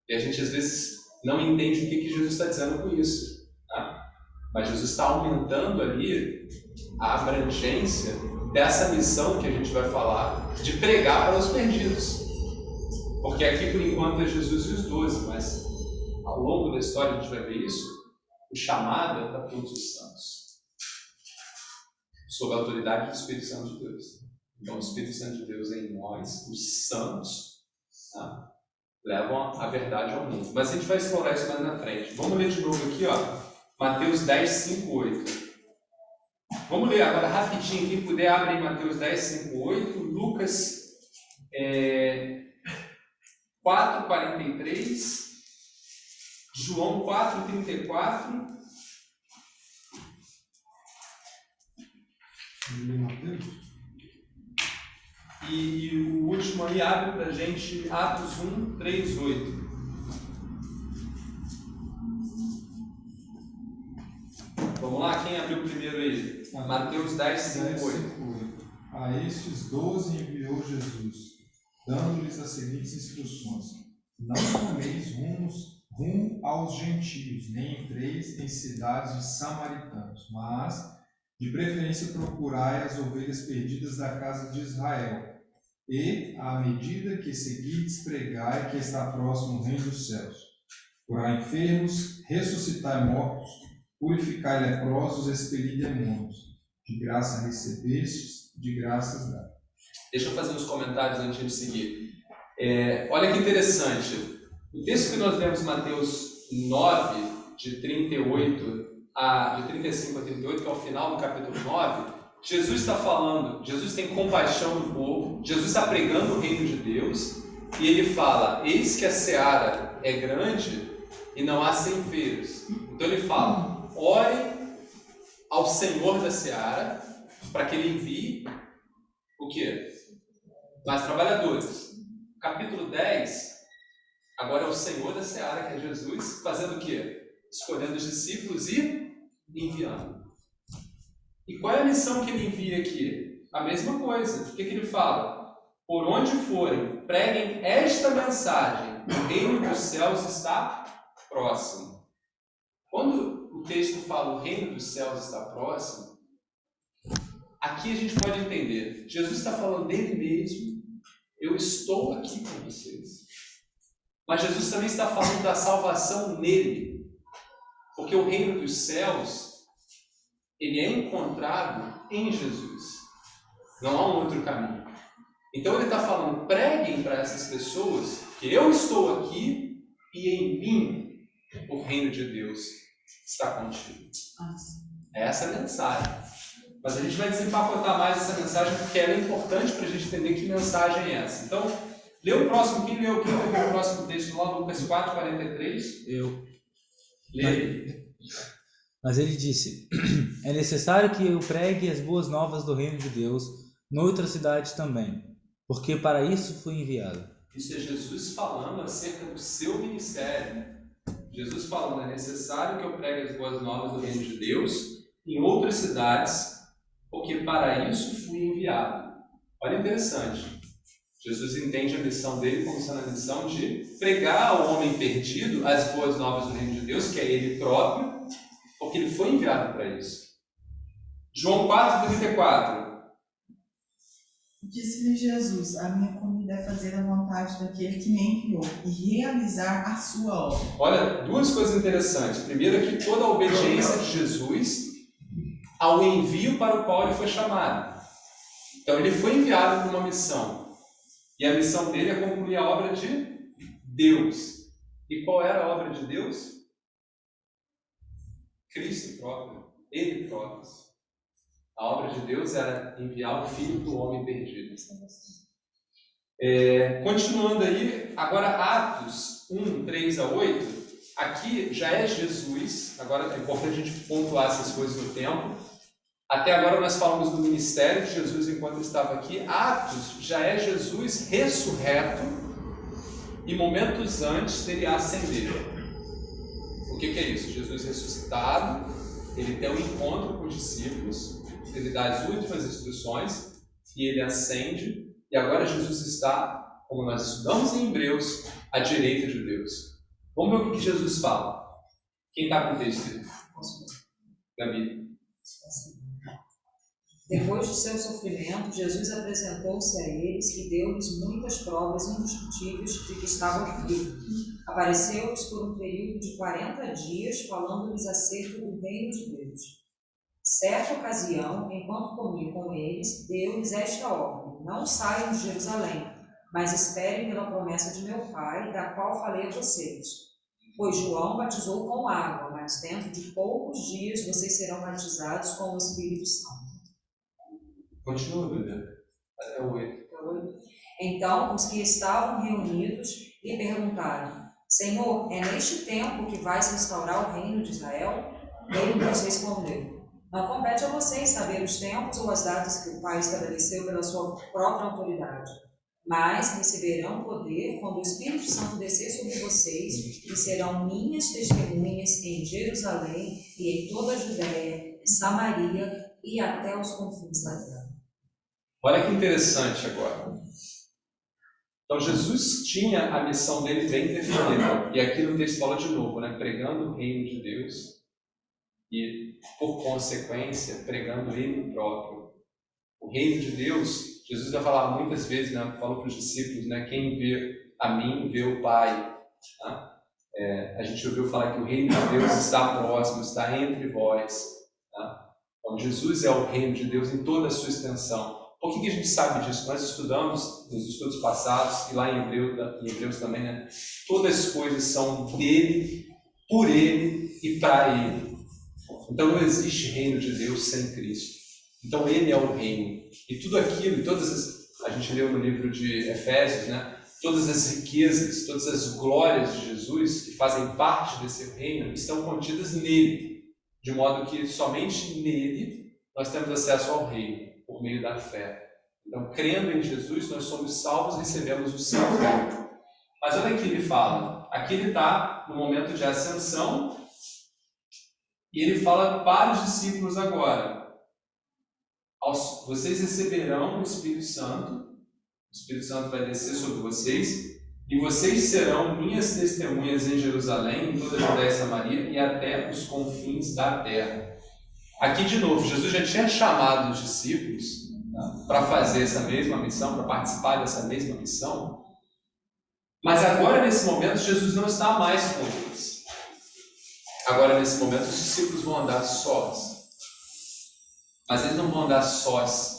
E a gente às vezes não entende o que Jesus está dizendo com isso. Tá? Mas Jesus está aumentando ali a abrangência dessa missão que a gente vai falar de pregar para os perdidos. Porque aqui por enquanto é Jesus e os 12, mas ao longo da história a gente vai ver isso. O chamado é para todos os santos, sob a autoridade do Espírito Santo de Deus. Então, o Espírito Santo de Deus em nós, os santos, tá? Levam a verdade ao mundo. Mas a gente vai explorar isso mais na frente. Vamos ler de novo aqui, Mateus 10, 5, 8. Vamos ler agora rapidinho. Quem puder, abre em Mateus 10, 5, 8. Lucas 4, 43. João 4, 34. E o último aí abre para a gente Atos 1, 3, 8. Vamos lá, quem abriu primeiro aí? Mateus 10, 5, 8. A estes 12 enviou Jesus, dando-lhes as seguintes instruções: não tomeis rumo aos gentios, nem entreis em cidades de samaritanos, mas de preferência procurai as ovelhas perdidas da casa de Israel, e, à medida que seguides, pregai que está próximo o reino dos céus. Curai enfermos, ressuscitai mortos, purificai leprosos, expeli demônios. De graça recebestes, de graças dai. Deixa eu fazer uns comentários antes de seguir. Olha que interessante. O texto que nós lemos, Mateus 9, de 35 a 38, que é o final do capítulo 9, Jesus está falando, Jesus tem compaixão do povo, Jesus está pregando o reino de Deus, e ele fala, eis que a seara é grande e não há ceifeiros. Então ele fala, orem ao Senhor da seara, para que ele envie o quê? Mais trabalhadores. Capítulo 10, agora é o Senhor da seara, que é Jesus, fazendo o quê? Escolhendo os discípulos e enviando. E qual é a missão que ele envia aqui? A mesma coisa. O que ele fala? Por onde forem, preguem esta mensagem: o reino dos céus está próximo. Quando o texto fala o reino dos céus está próximo, aqui a gente pode entender. Jesus está falando dele mesmo. Eu estou aqui com vocês. Mas Jesus também está falando da salvação nele. Porque o reino dos céus, ele é encontrado em Jesus. Não há um outro caminho. Então ele está falando, preguem para essas pessoas que eu estou aqui e em mim o reino de Deus está contigo. Essa é a mensagem. Mas a gente vai desempacotar mais essa mensagem porque ela é importante para a gente entender que mensagem é essa. Então, lê o próximo, quem leu o próximo texto lá, Lucas 4:43? Eu. Lê. Mas ele disse, é necessário que eu pregue as boas novas do reino de Deus noutras cidades também, porque para isso fui enviado. Isso é Jesus falando acerca do seu ministério. Jesus falando, é necessário que eu pregue as boas novas do reino de Deus em outras cidades, porque para isso fui enviado. Olha, interessante. Jesus entende a missão dele como sendo a missão de pregar ao homem perdido as boas novas do reino de Deus, que é ele próprio, porque ele foi enviado para isso. João 4:34. Disse-lhe Jesus, a minha comida é fazer a vontade daquele que me enviou e realizar a sua obra. Olha, duas coisas interessantes. Primeiro é que toda a obediência de Jesus ao envio para o qual ele foi chamado. Então ele foi enviado para uma missão. E a missão dele é concluir a obra de Deus. E qual era a obra de Deus? Cristo próprio, ele próprio. A obra de Deus era enviar o Filho do homem perdido. Continuando aí, agora Atos 1:3-8, aqui já é Jesus. Agora é importante a gente pontuar essas coisas no tempo. Até agora nós falamos do ministério de Jesus enquanto ele estava aqui. Atos já é Jesus ressurreto e momentos antes dele ascender. O que é isso? Jesus ressuscitado, ele tem um encontro com os discípulos, ele dá as últimas instruções e ele ascende, e agora Jesus está, como nós estudamos em Hebreus, à direita de Deus. Vamos ver o que Jesus fala. Quem está com o texto? Gabi. Depois do seu sofrimento, Jesus apresentou-se a eles e deu-lhes muitas provas indiscutíveis de que estavam vivos. Apareceu-lhes por um período de 40 dias, falando-lhes acerca do reino de Deus. Certa ocasião, enquanto comia com eles, deu-lhes esta ordem: não saiam de Jerusalém, mas esperem pela promessa de meu Pai, da qual falei a vocês. Pois João batizou com água, mas dentro de poucos dias vocês serão batizados com o Espírito Santo. Continua, Bíblia. Até o 8. Então, os que estavam reunidos lhe perguntaram: Senhor, é neste tempo que vais restaurar o reino de Israel? Ele lhes respondeu: não compete a vocês saber os tempos ou as datas que o Pai estabeleceu pela sua própria autoridade, mas receberão poder quando o Espírito Santo descer sobre vocês e serão minhas testemunhas em Jerusalém e em toda a Judéia, Samaria e até os confins da terra. Olha que interessante agora. Então Jesus tinha a missão dele bem definida. E aqui no texto fala de novo, né? Pregando o reino de Deus e, por consequência, pregando ele próprio. O reino de Deus, Jesus vai falar muitas vezes, né? Falou para os discípulos, né? Quem vê a mim, vê o Pai. Tá? A gente ouviu falar que o reino de Deus está próximo, está entre vós. Tá? Então Jesus é o reino de Deus em toda a sua extensão. Por que a gente sabe disso? Nós estudamos nos estudos passados, e lá em Hebreus também, né? Todas as coisas são dele, por ele e para ele. Então não existe reino de Deus sem Cristo. Então ele é o reino. E tudo aquilo, a gente leu no livro de Efésios, né? Todas as riquezas, todas as glórias de Jesus que fazem parte desse reino estão contidas nele, de modo que somente nele nós temos acesso ao reino, por meio da fé. Então, crendo em Jesus, nós somos salvos e recebemos o seu reino. Mas olha aqui, ele fala, aqui ele está no momento de ascensão, e ele fala para os discípulos agora: vocês receberão o Espírito Santo vai descer sobre vocês, e vocês serão minhas testemunhas em Jerusalém, em toda a Judéia e Samaria, e até os confins da terra. Aqui, de novo, Jesus já tinha chamado os discípulos para fazer essa mesma missão, para participar dessa mesma missão, mas agora, nesse momento, Jesus não está mais com eles. Agora, nesse momento, os discípulos vão andar sós. Mas eles não vão andar sós.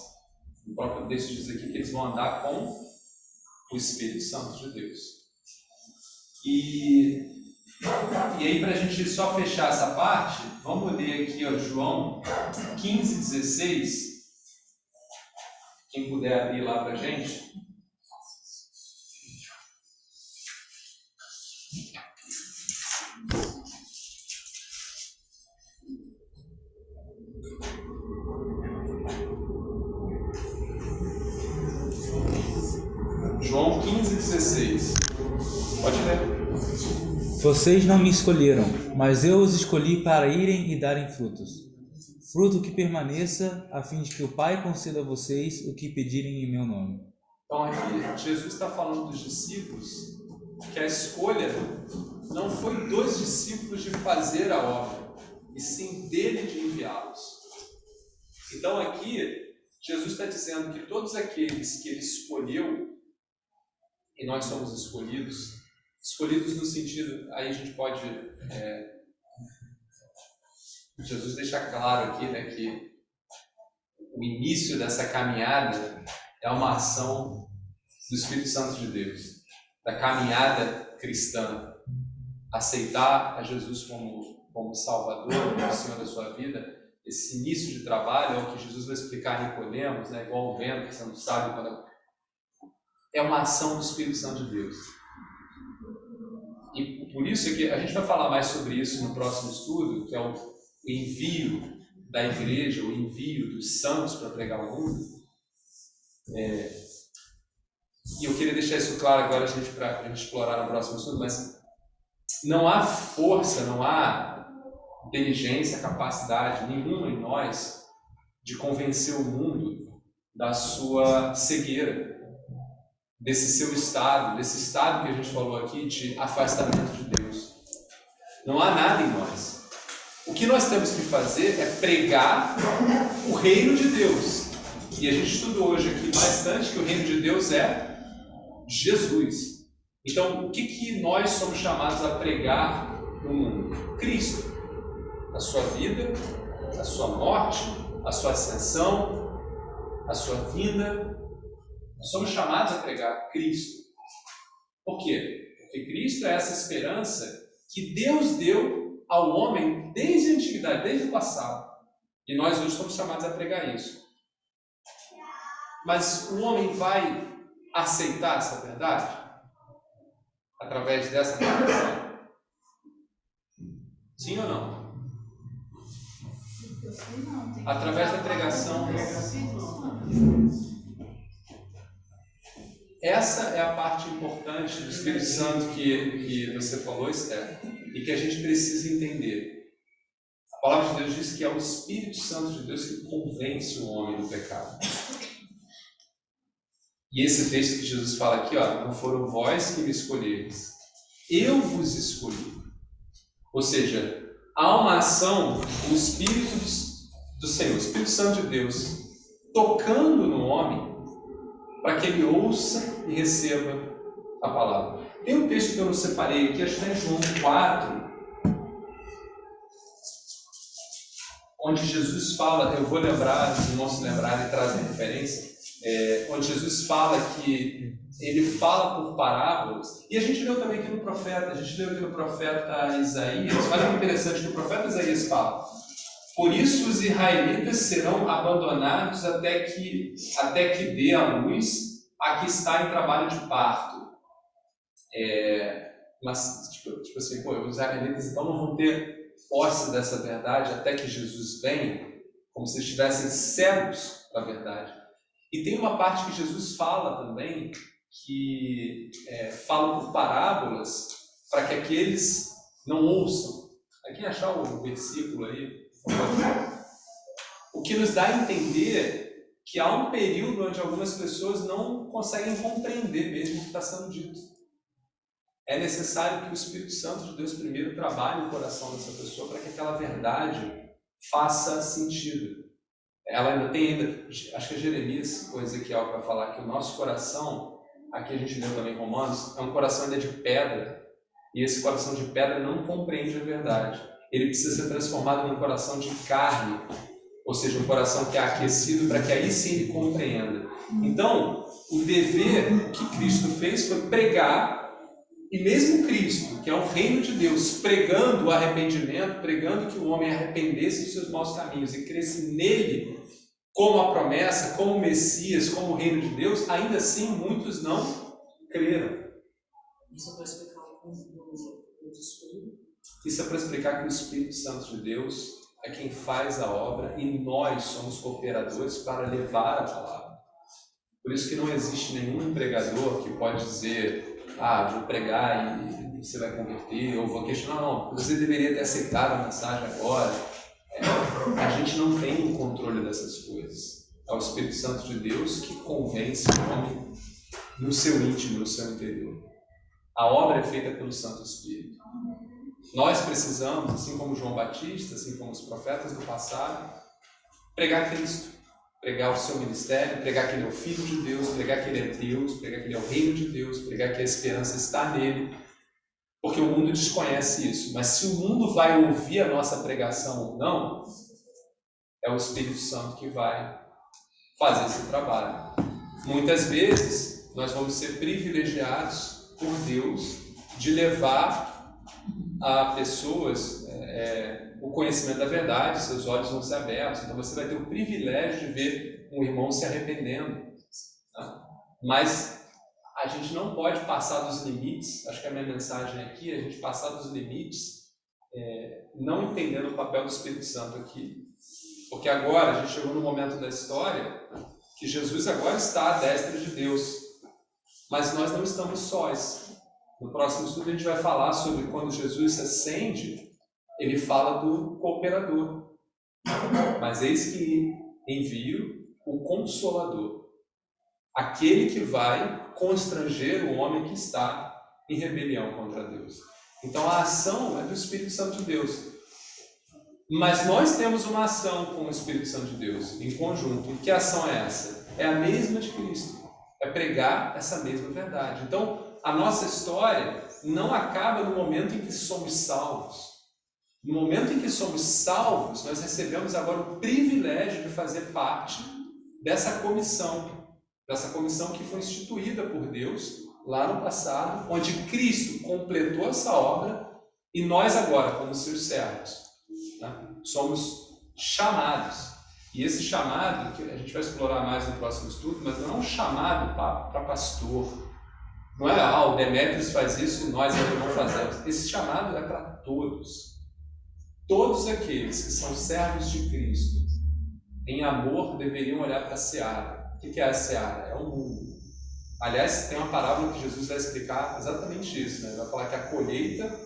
O próprio texto diz aqui que eles vão andar com o Espírito Santo de Deus. E aí, para a gente só fechar essa parte, vamos ler aqui, ó, João 15:16. Quem puder abrir lá para a gente. João 15:16. Pode ler. Vocês não me escolheram, mas eu os escolhi para irem e darem frutos. Fruto que permaneça, a fim de que o Pai conceda a vocês o que pedirem em meu nome. Então aqui, Jesus está falando dos discípulos, que a escolha não foi dos discípulos de fazer a obra, e sim dele de enviá-los. Então aqui, Jesus está dizendo que todos aqueles que ele escolheu, e nós somos escolhidos no sentido, aí a gente pode, Jesus deixa claro aqui, né, que o início dessa caminhada é uma ação do Espírito Santo de Deus, da caminhada cristã, aceitar a Jesus como Salvador, como Senhor da sua vida. Esse início de trabalho é o que Jesus vai explicar em Nicodemos, né, igual o vento, que você não sabe quando... É uma ação do Espírito Santo de Deus. E por isso que a gente vai falar mais sobre isso no próximo estudo, que é o envio da igreja, o envio dos santos para pregar o mundo. E eu queria deixar isso claro agora para a gente explorar no próximo estudo, mas não há força, não há inteligência, capacidade nenhuma em nós de convencer o mundo da sua cegueira, desse seu estado, desse estado que a gente falou aqui de afastamento de Deus. Não há nada em nós. O que nós temos que fazer é pregar o reino de Deus. E a gente estudou hoje aqui bastante que o reino de Deus é Jesus. Então, o que nós somos chamados a pregar no mundo? Cristo. A sua vida, a sua morte, a sua ascensão, a sua vinda. Nós somos chamados a pregar Cristo. Por quê? Porque Cristo é essa esperança que Deus deu ao homem desde a antiguidade, desde o passado. E nós hoje somos chamados a pregar isso. Mas o homem vai aceitar essa verdade? Através dessa pregação? Sim ou não? Através da pregação. Essa é a parte importante do Espírito Santo que você falou, Esther, e que a gente precisa entender. A palavra de Deus diz que é o Espírito Santo de Deus que convence o homem do pecado. E esse texto que Jesus fala aqui, ó, não foram vós que me escolheres, eu vos escolhi. Ou seja, há uma ação do Espírito do Senhor, o Espírito Santo de Deus, tocando no homem, para que ele ouça e receba a palavra. Tem um texto que eu não separei aqui, acho que é João 4, onde Jesus fala, eu vou lembrar, se não se lembrar e trazer referência, onde Jesus fala que ele fala por parábolas, e a gente leu também aqui no profeta, Isaías. Olha que interessante que o profeta Isaías fala, Por isso os israelitas serão abandonados até que dê a luz a que está em trabalho de parto. Mas, tipo assim, os israelitas então não vão ter posse dessa verdade até que Jesus venha, como se estivessem cegos para a verdade. E tem uma parte que Jesus fala também, que fala por parábolas, para que aqueles não ouçam. Quem achar o versículo aí, o que nos dá a entender que há um período onde algumas pessoas não conseguem compreender mesmo o que está sendo dito. É necessário que o Espírito Santo de Deus primeiro trabalhe o coração dessa pessoa para que aquela verdade faça sentido. Ela ainda tem, acho que é Jeremias ou Ezequiel para falar que o nosso coração, aqui a gente leu também em Romanos, é um coração ainda de pedra, e esse coração de pedra não compreende a verdade. Ele precisa ser transformado num coração de carne, ou seja, um coração que é aquecido para que aí sim ele compreenda. Então, o dever que Cristo fez foi pregar, e mesmo Cristo, que é o reino de Deus, pregando o arrependimento, pregando que o homem arrependesse dos seus maus caminhos e cresce nele como a promessa, como o Messias, como o reino de Deus, ainda assim muitos não creram. Isso é para explicar o ponto do discurso. Isso é para explicar que o Espírito Santo de Deus é quem faz a obra e nós somos cooperadores para levar a palavra. Por isso que não existe nenhum pregador que pode dizer: vou pregar e você vai converter, ou vou questionar. Não, você deveria ter aceitado a mensagem agora. A gente não tem o controle dessas coisas. É o Espírito Santo de Deus que convence o homem no seu íntimo, no seu interior. A obra é feita pelo Santo Espírito. Nós precisamos, assim como João Batista, assim como os profetas do passado, pregar Cristo, pregar o seu ministério, pregar que ele é o Filho de Deus, pregar que ele é Deus, pregar que ele é o reino de Deus, pregar que a esperança está nele, porque o mundo desconhece isso. Mas se o mundo vai ouvir a nossa pregação ou não, é o Espírito Santo que vai fazer esse trabalho. Muitas vezes nós vamos ser privilegiados por Deus de levar a pessoas o conhecimento da verdade, seus olhos vão ser abertos, então você vai ter o privilégio de ver um irmão se arrependendo. Tá? Mas a gente não pode passar dos limites, acho que a minha mensagem aqui é a gente passar dos limites, não entendendo o papel do Espírito Santo aqui, porque agora a gente chegou no momento da história que Jesus agora está à destra de Deus, mas nós não estamos sós. No próximo estudo a gente vai falar sobre quando Jesus se acende, ele fala do cooperador. Mas eis que envio o Consolador, aquele que vai constranger o homem que está em rebelião contra Deus. Então a ação é do Espírito Santo de Deus. Mas nós temos uma ação com o Espírito Santo de Deus, em conjunto. E que ação é essa? É a mesma de Cristo. É pregar essa mesma verdade. Então, a nossa história não acaba no momento em que somos salvos. No momento em que somos salvos, nós recebemos agora o privilégio de fazer parte dessa comissão que foi instituída por Deus lá no passado, onde Cristo completou essa obra e nós agora, como seus servos, né, somos chamados. E esse chamado, que a gente vai explorar mais no próximo estudo, mas não é um chamado para pastor. Não é, o Demétrios faz isso e nós não fazemos. Esse chamado é para todos. Todos aqueles que são servos de Cristo, em amor, deveriam olhar para a seara. O que é a seara? É o mundo. Aliás, tem uma parábola que Jesus vai explicar exatamente isso. Né? Ele vai falar que a colheita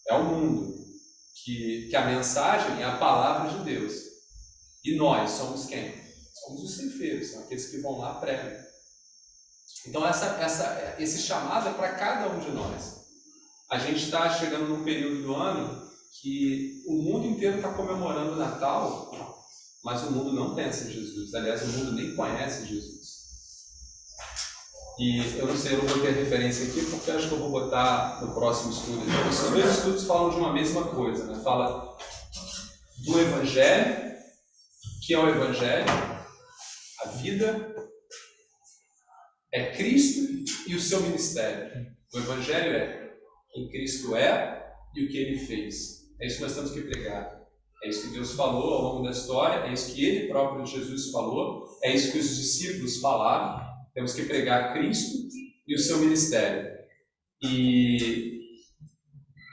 é o mundo, que a mensagem é a palavra de Deus. E nós somos quem? Somos os ceifeiros, são aqueles que vão lá pregam. Então esse chamado é para cada um de nós. A gente está chegando num período do ano que o mundo inteiro está comemorando o Natal, mas o mundo não pensa em Jesus. Aliás, o mundo nem conhece Jesus. E eu não sei, eu não vou ter referência aqui, porque acho que eu vou botar no próximo estudo. Esses dois estudos falam de uma mesma coisa, né? Fala do Evangelho, que é o Evangelho, a vida, é Cristo e o seu ministério. O Evangelho é quem Cristo é e o que Ele fez. É isso que nós temos que pregar. É isso que Deus falou ao longo da história, é isso que Ele próprio, Jesus, falou, é isso que os discípulos falaram. Temos que pregar Cristo e o seu ministério. E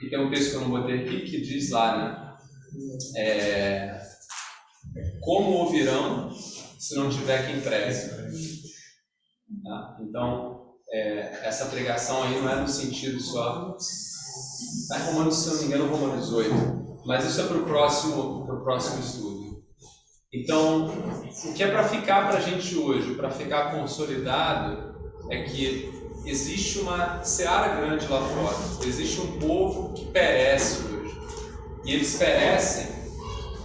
tem um texto que eu não botei aqui que diz lá, né? Como ouvirão se não tiver quem pregue? Tá? Então, essa pregação aí não é no sentido só... Está em Romanos, se eu não me engano, Romanos 8. Mas isso é para o próximo estudo. Então, o que é para ficar para a gente hoje, para ficar consolidado, é que existe uma seara grande lá fora. Existe um povo que perece hoje. E eles perecem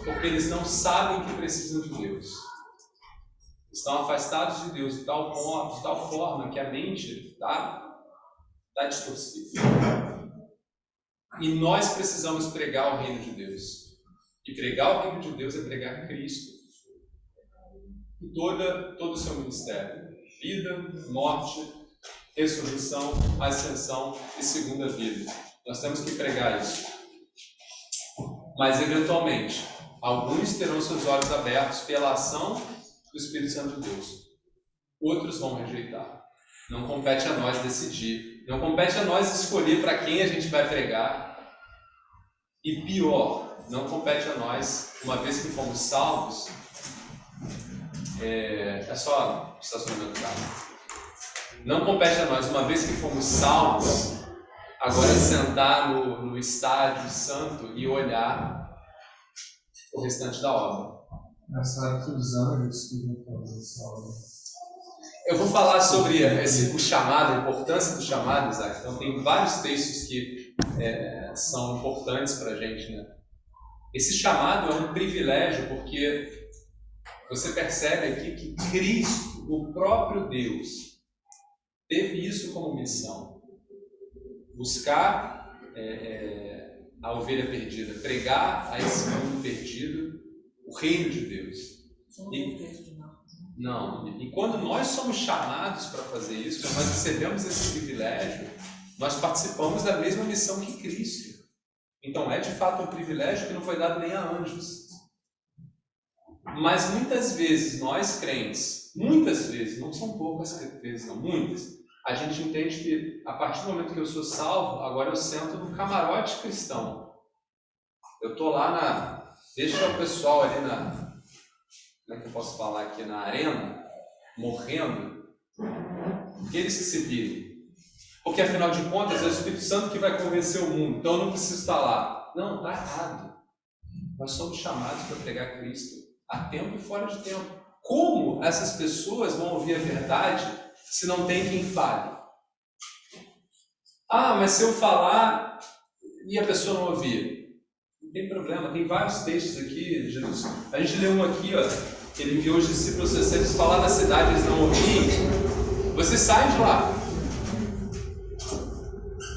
porque eles não sabem que precisam de Deus. Estão afastados de Deus de tal forma que a mente está distorcida. E nós precisamos pregar o reino de Deus. E pregar o reino de Deus é pregar Cristo. E todo o seu ministério. Vida, morte, ressurreição, ascensão e segunda vida. Nós temos que pregar isso. Mas, eventualmente, alguns terão seus olhos abertos pela ação do Espírito Santo de Deus. Outros vão rejeitar. Não compete a nós decidir. Não compete a nós escolher para quem a gente vai pregar. E pior, não compete a nós, uma vez que fomos salvos, é só estacionamento do carro. Não compete a nós, uma vez que fomos salvos, agora sentar no estádio santo e olhar o restante da obra. Nessa fusão de estudo com salvo. Eu vou falar sobre o chamado, a importância do chamado, Isaac. Então, tem vários textos que são importantes para a gente, né? Esse chamado é um privilégio, porque você percebe aqui que Cristo, o próprio Deus, teve isso como missão. Buscar a ovelha perdida, pregar a esse mundo perdido o reino de Deus. E quando nós somos chamados para fazer isso, quando nós recebemos esse privilégio, nós participamos da mesma missão que Cristo. Então é de fato um privilégio que não foi dado nem a anjos. Mas muitas vezes nós crentes, não são poucas vezes, não, muitas, a gente entende que a partir do momento que eu sou salvo, agora eu sento no camarote cristão. Eu estou lá deixa o pessoal ali como é que eu posso falar aqui, na arena, morrendo, aqueles que se virem. Porque afinal de contas é o Espírito Santo que vai convencer o mundo, então eu não preciso estar lá. Não, está errado. Nós somos chamados para pregar Cristo a tempo e fora de tempo. Como essas pessoas vão ouvir a verdade se não tem quem fale? Mas se eu falar e a pessoa não ouvir? Não tem problema, tem vários textos aqui, Jesus. A gente leu um aqui, ele enviou os discípulos a eles falar da cidade, eles não ouviam. Você sai de lá.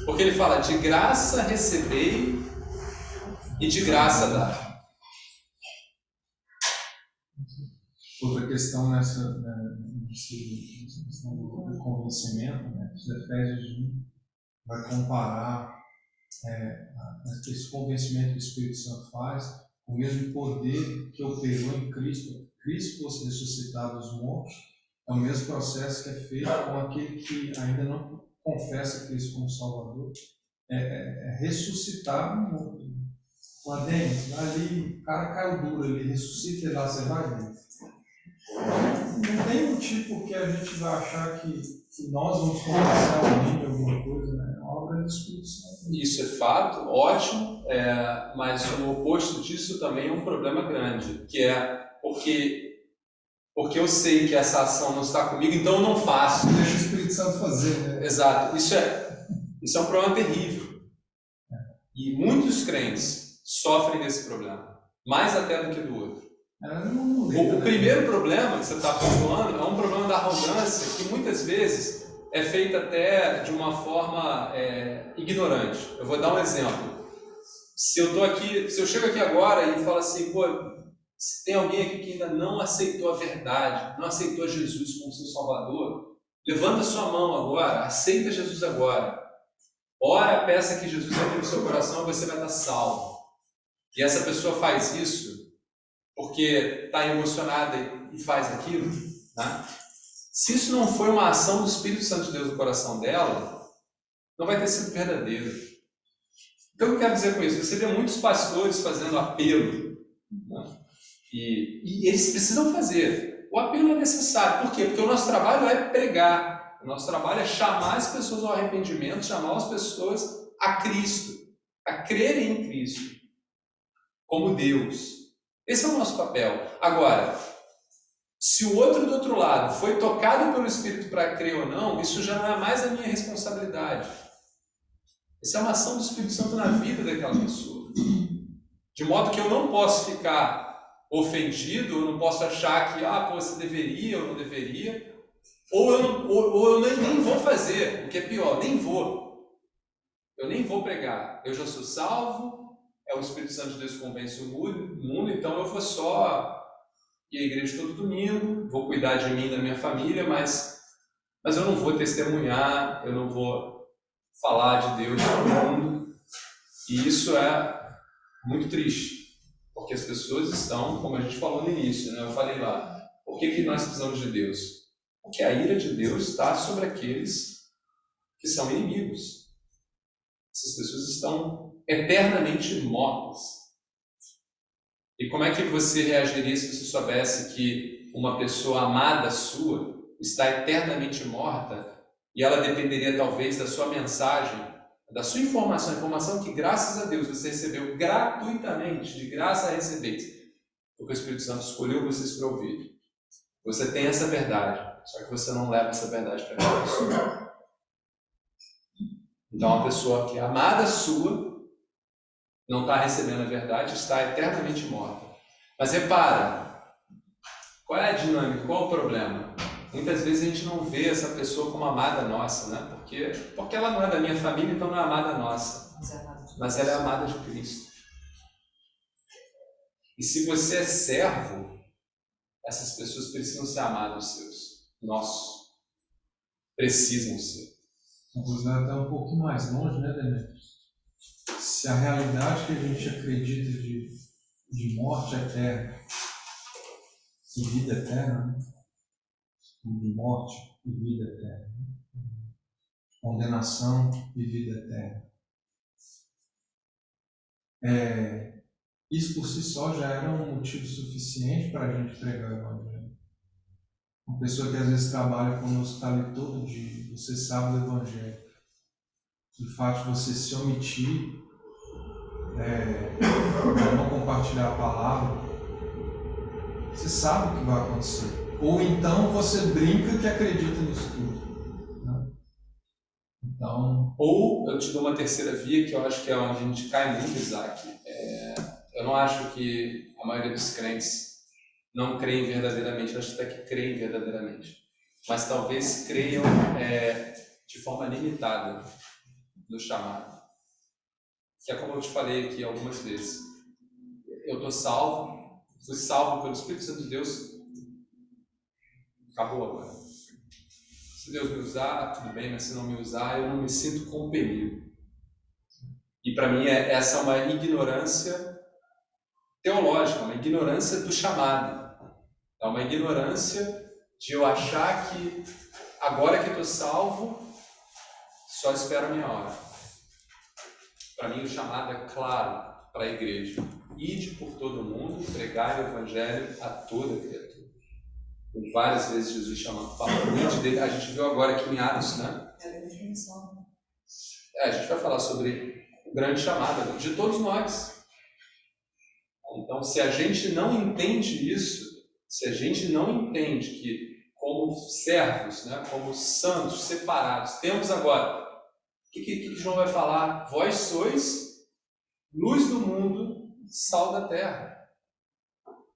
Porque ele fala, de graça recebei e de graça dá. Outra questão nessa questão do convencimento, né? Os Efésios 1 vai comparar esse convencimento que o Espírito Santo faz, o mesmo poder que operou em Cristo. Cristo fosse ressuscitado dos mortos, é o mesmo processo que é feito com aquele que ainda não confessa Cristo como Salvador. Ressuscitar um morto. O ADN, ali, o cara caiu duro, ele ressuscita e lá você vai ver. Não tem motivo porque a gente vai achar que nós vamos conversar alguém de alguma coisa, né? É uma obra do Espírito Santo. Isso é fato, ótimo, mas o oposto disso também é um problema grande, que é porque eu sei que essa ação não está comigo, então eu não faço. Deixa o Espírito Santo fazer, né? Exato, isso é um problema terrível. E muitos crentes sofrem desse problema, mais até do que do outro. O primeiro problema que você está pontuando é um problema da arrogância que muitas vezes é feita até de uma forma ignorante. Eu vou dar um exemplo. Se eu chego aqui agora e falo assim, se tem alguém aqui que ainda não aceitou a verdade, não aceitou Jesus como seu Salvador, levanta sua mão agora, aceita Jesus agora. Ora, peça que Jesus entre no seu coração e você vai estar salvo. e essa pessoa faz isso porque está emocionada e faz aquilo, né? Se isso não foi uma ação do Espírito Santo de Deus no coração dela, não vai ter sido verdadeiro. Então, o que eu quero dizer com isso? Você vê muitos pastores fazendo apelo, né? E eles precisam fazer. O apelo é necessário. Por quê? Porque o nosso trabalho é pregar. O nosso trabalho é chamar as pessoas ao arrependimento, chamar as pessoas a Cristo, a crerem em Cristo como Deus. Esse é o nosso papel. Agora, se o outro do outro lado foi tocado pelo Espírito para crer ou não, isso já não é mais a minha responsabilidade. Essa é uma ação do Espírito Santo na vida daquela pessoa. De modo que eu não posso ficar ofendido, eu não posso achar que você deveria ou não deveria, ou eu nem vou fazer, o que é pior, nem vou. Eu nem vou pregar. Eu já sou salvo, o Espírito Santo de Deus convence o mundo, então eu vou só ir à igreja todo domingo, vou cuidar de mim e da minha família, mas eu não vou testemunhar, eu não vou falar de Deus para o mundo. E isso é muito triste, porque as pessoas estão, como a gente falou no início, né? Eu falei lá, por que nós precisamos de Deus? Porque a ira de Deus está sobre aqueles que são inimigos. Essas pessoas estão eternamente mortas. E como é que você reagiria se você soubesse que uma pessoa amada sua está eternamente morta e ela dependeria talvez da sua mensagem, da sua informação que graças a Deus você recebeu gratuitamente, de graça a receber, porque o Espírito Santo escolheu vocês para ouvir. Você tem essa verdade, só que você não leva essa verdade para aquela pessoa. Então, uma pessoa que é amada sua não está recebendo a verdade, está eternamente morta. Mas repara, qual é a dinâmica, qual é o problema? Muitas vezes a gente não vê essa pessoa como amada nossa, né? Porque ela não é da minha família, então não é amada nossa. Mas ela é amada de Cristo. E se você é servo, essas pessoas precisam ser amadas seus. Nossos. Precisam ser. Vamos dar até um pouquinho mais longe, né, Demetrios? Se a realidade que a gente acredita de morte eterna e vida eterna, né? De morte e vida eterna, condenação e vida eterna. Isso por si só já era um motivo suficiente para a gente pregar o Evangelho. Uma pessoa que às vezes trabalha conosco, está ali todo dia, você sabe do Evangelho. O fato de você se omitir, não compartilhar a palavra, você sabe o que vai acontecer. Ou então você brinca que acredita nisso tudo. Né? Então, ou eu te dou uma terceira via, que eu acho que é onde a gente cai muito, Isaac. Eu não acho que a maioria dos crentes não creem verdadeiramente, eu acho até que creem verdadeiramente. Mas talvez creiam de forma limitada no chamado. Que é como eu te falei aqui algumas vezes. Eu estou salvo, fui salvo pelo Espírito Santo de Deus, acabou agora. Se Deus me usar, tudo bem, mas se não me usar, eu não me sinto compelido. E para mim essa é uma ignorância teológica, uma ignorância do chamado. É uma ignorância de eu achar que agora que estou salvo, só espero a minha hora. Para mim o chamado é claro para a igreja. Ide por todo mundo, pregai o Evangelho a toda criatura. Por várias vezes Jesus falando dele. A gente viu agora aqui em Atos, né? A gente vai falar sobre o grande chamado de todos nós. Então, se a gente não entende isso, se a gente não entende que como servos, né, como santos, separados, temos agora, o que João vai falar? Vós sois luz do mundo, sal da terra.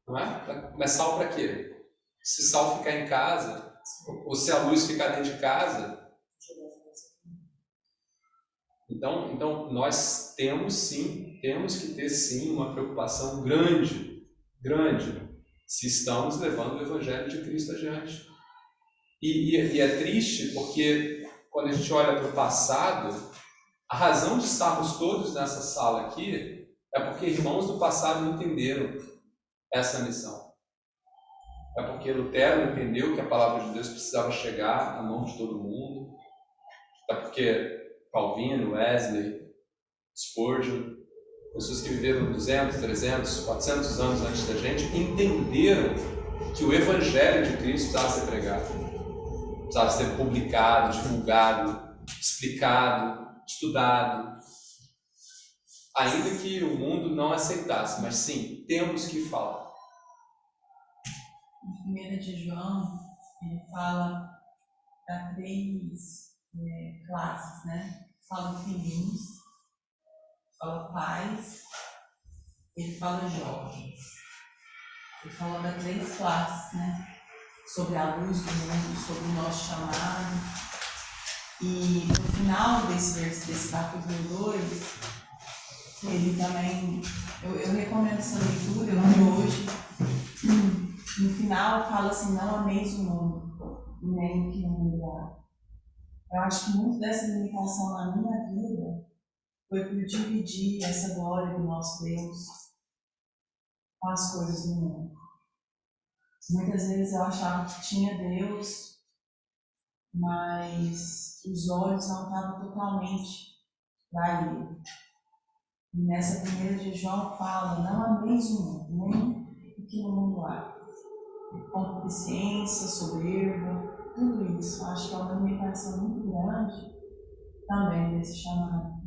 Não é? Mas sal para quê? Se sal ficar em casa, ou se a luz ficar dentro de casa. Então nós temos que ter sim uma preocupação grande, se estamos levando o Evangelho de Cristo adiante. E é triste porque quando a gente olha para o passado, a razão de estarmos todos nessa sala aqui É porque irmãos do passado não entenderam essa missão. É porque Lutero entendeu que a palavra de Deus precisava chegar à mão de todo mundo. É porque Calvino, Wesley, Spurgeon, pessoas que viveram 200, 300, 400 anos antes da gente, entenderam que o Evangelho de Cristo precisava ser pregado, precisava ser publicado, divulgado, explicado, estudado. Ainda que o mundo não aceitasse, mas sim, temos que falar. Em 1 de João, ele fala para 3 classes, né? Fala filhinhos, fala pais, ele fala jovens. Ele fala para 3 classes, né? Sobre a luz do mundo, sobre o nosso chamado. E no final desse capítulo 2, ele também, eu recomendo essa leitura, eu li hoje. No final fala assim, não ameis o mundo, nem o que no mundo há. Eu acho que muito dessa limitação na minha vida foi por dividir essa glória do nosso Deus com as coisas do mundo. Muitas vezes eu achava que tinha Deus, mas os olhos não estavam totalmente para Ele. E nessa 1 de João fala, não ameis o mundo, nem o que no mundo há. Concupiscência, soberba, tudo isso. Acho que é uma limitação muito grande também desse chamado,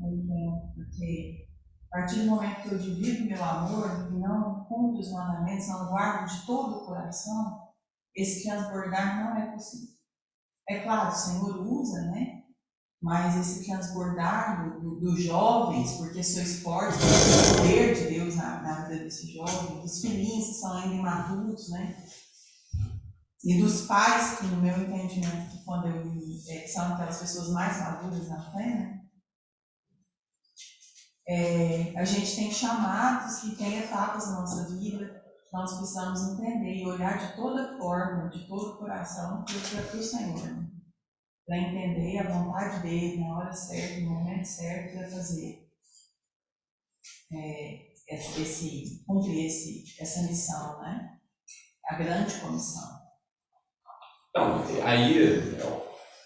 porque a partir do momento que eu divido meu amor e não cumpro os mandamentos, não guardo de todo o coração, esse transbordar não é possível. É claro, o Senhor usa, né? Mas esse transbordar dos jovens, porque sois fortes, o poder de Deus na vida desses jovens, dos filhinhos que são ainda imaturos, né? E dos pais, que no meu entendimento, quando eu li, são aquelas pessoas mais maduras na fé, né? A gente tem chamados e tem etapas na nossa vida, nós precisamos entender e olhar de toda forma, de todo o coração, para o Senhor, né? Para entender a vontade dele na hora certa, no momento certo, para fazer cumprir essa missão, né? A grande comissão. Então, aí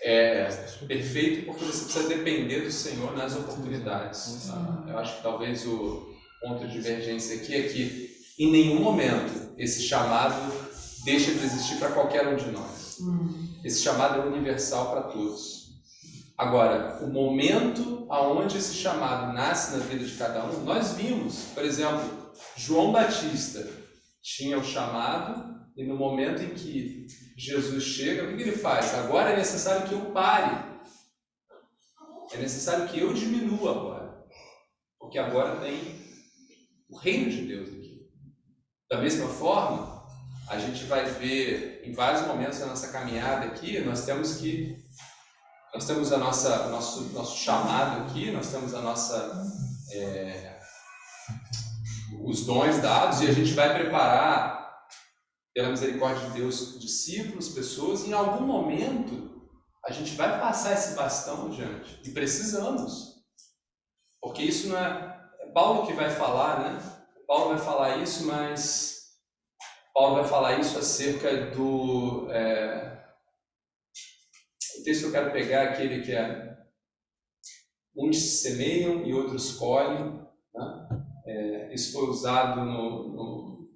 é perfeito porque você precisa depender do Senhor nas oportunidades. Eu acho que talvez o ponto de divergência aqui é que em nenhum momento esse chamado deixa de existir para qualquer um de nós. Esse chamado é universal para todos. Agora, o momento aonde esse chamado nasce na vida de cada um, nós vimos, por exemplo, João Batista tinha o chamado e no momento em que Jesus chega, o que ele faz? Agora é necessário que eu pare. É necessário que eu diminua agora. Porque agora tem o reino de Deus aqui. Da mesma forma, a gente vai ver em vários momentos da nossa caminhada aqui, nós temos o nosso chamado aqui, nós temos os dons dados e a gente vai preparar pela misericórdia de Deus, discípulos, pessoas, e em algum momento a gente vai passar esse bastão adiante. E precisamos. Porque isso não é Paulo que vai falar, né? Paulo vai falar isso, mas Paulo vai falar isso acerca do... o texto que eu quero pegar é aquele que é uns semeiam e outros colhem, né? Isso foi usado no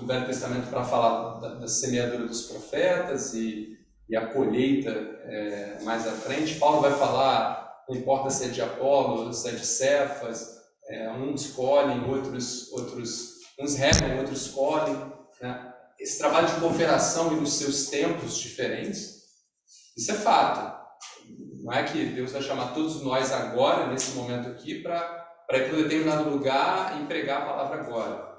Velho Testamento para falar da semeadura dos profetas e a colheita mais à frente. Paulo vai falar, não importa se é de Apolo, se é de Cefas, uns colhem, uns regam, outros colhem, né? Esse trabalho de cooperação e nos seus tempos diferentes, isso é fato. Não é que Deus vai chamar todos nós agora, nesse momento aqui, para ir para um determinado lugar e pregar a palavra agora.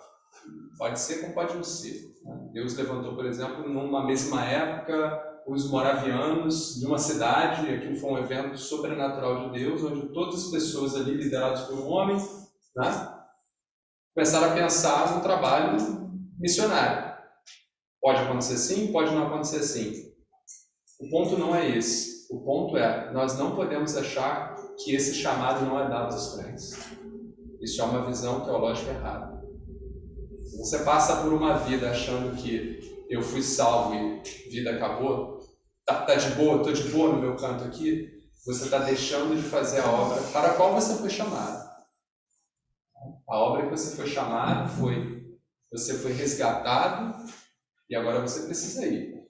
Pode ser como pode não ser. Deus levantou, por exemplo, numa mesma época, os moravianos de uma cidade, aquilo foi um evento sobrenatural de Deus, onde todas as pessoas ali, lideradas por um homem, né, começaram a pensar no trabalho missionário. Pode acontecer sim, pode não acontecer sim. O ponto não é esse. O ponto é, nós não podemos achar que esse chamado não é dado aos crentes. Isso é uma visão teológica errada. Você passa por uma vida achando que eu fui salvo e vida acabou, tá de boa, tô de boa no meu canto aqui, você está deixando de fazer a obra para a qual você foi chamado. A obra que você foi chamado foi, você foi resgatado e agora você precisa ir.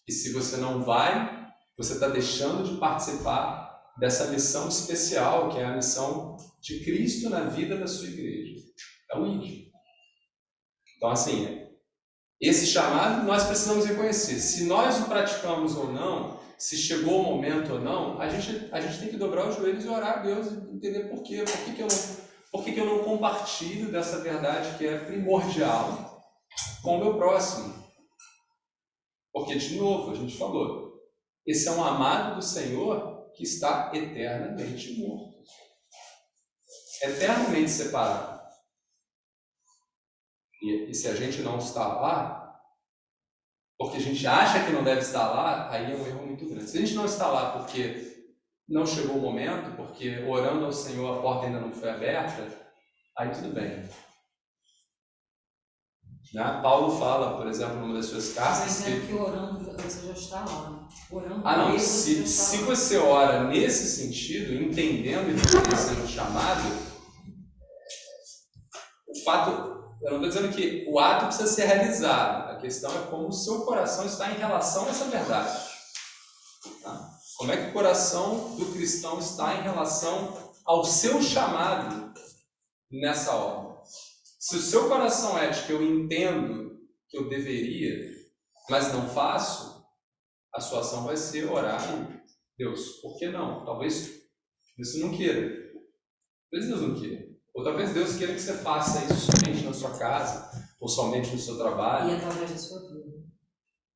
E se você não vai, você está deixando de participar dessa missão especial, que é a missão de Cristo na vida da sua igreja. É o ide. Então, assim, esse chamado nós precisamos reconhecer. Se nós o praticamos ou não, se chegou o momento ou não, a gente tem que dobrar os joelhos e orar a Deus e entender por quê. Por que eu não compartilho dessa verdade que é primordial com o meu próximo? Porque, de novo, a gente falou, esse é um amado do Senhor que está eternamente morto. Eternamente separado. E se a gente não está lá, porque a gente acha que não deve estar lá, aí é um erro muito grande. Se a gente não está lá porque não chegou o momento, porque orando ao Senhor a porta ainda não foi aberta, aí tudo bem. Né? Paulo fala, por exemplo, numa das suas cartas... Mas é que orando você já está lá. Orando não, se você ora nesse sentido, entendendo e reconhecendo o chamado, o fato... Eu não estou dizendo que o ato precisa ser realizado. A questão é como o seu coração está em relação a essa verdade. Tá? Como é que o coração do cristão está em relação ao seu chamado nessa obra? Se o seu coração é de que eu entendo que eu deveria, mas não faço, a sua ação vai ser orar e Deus, por que não? Talvez Deus não queira. Talvez Deus não queira. Ou talvez Deus queira que você faça isso somente na sua casa, ou somente no seu trabalho. E através da sua vida.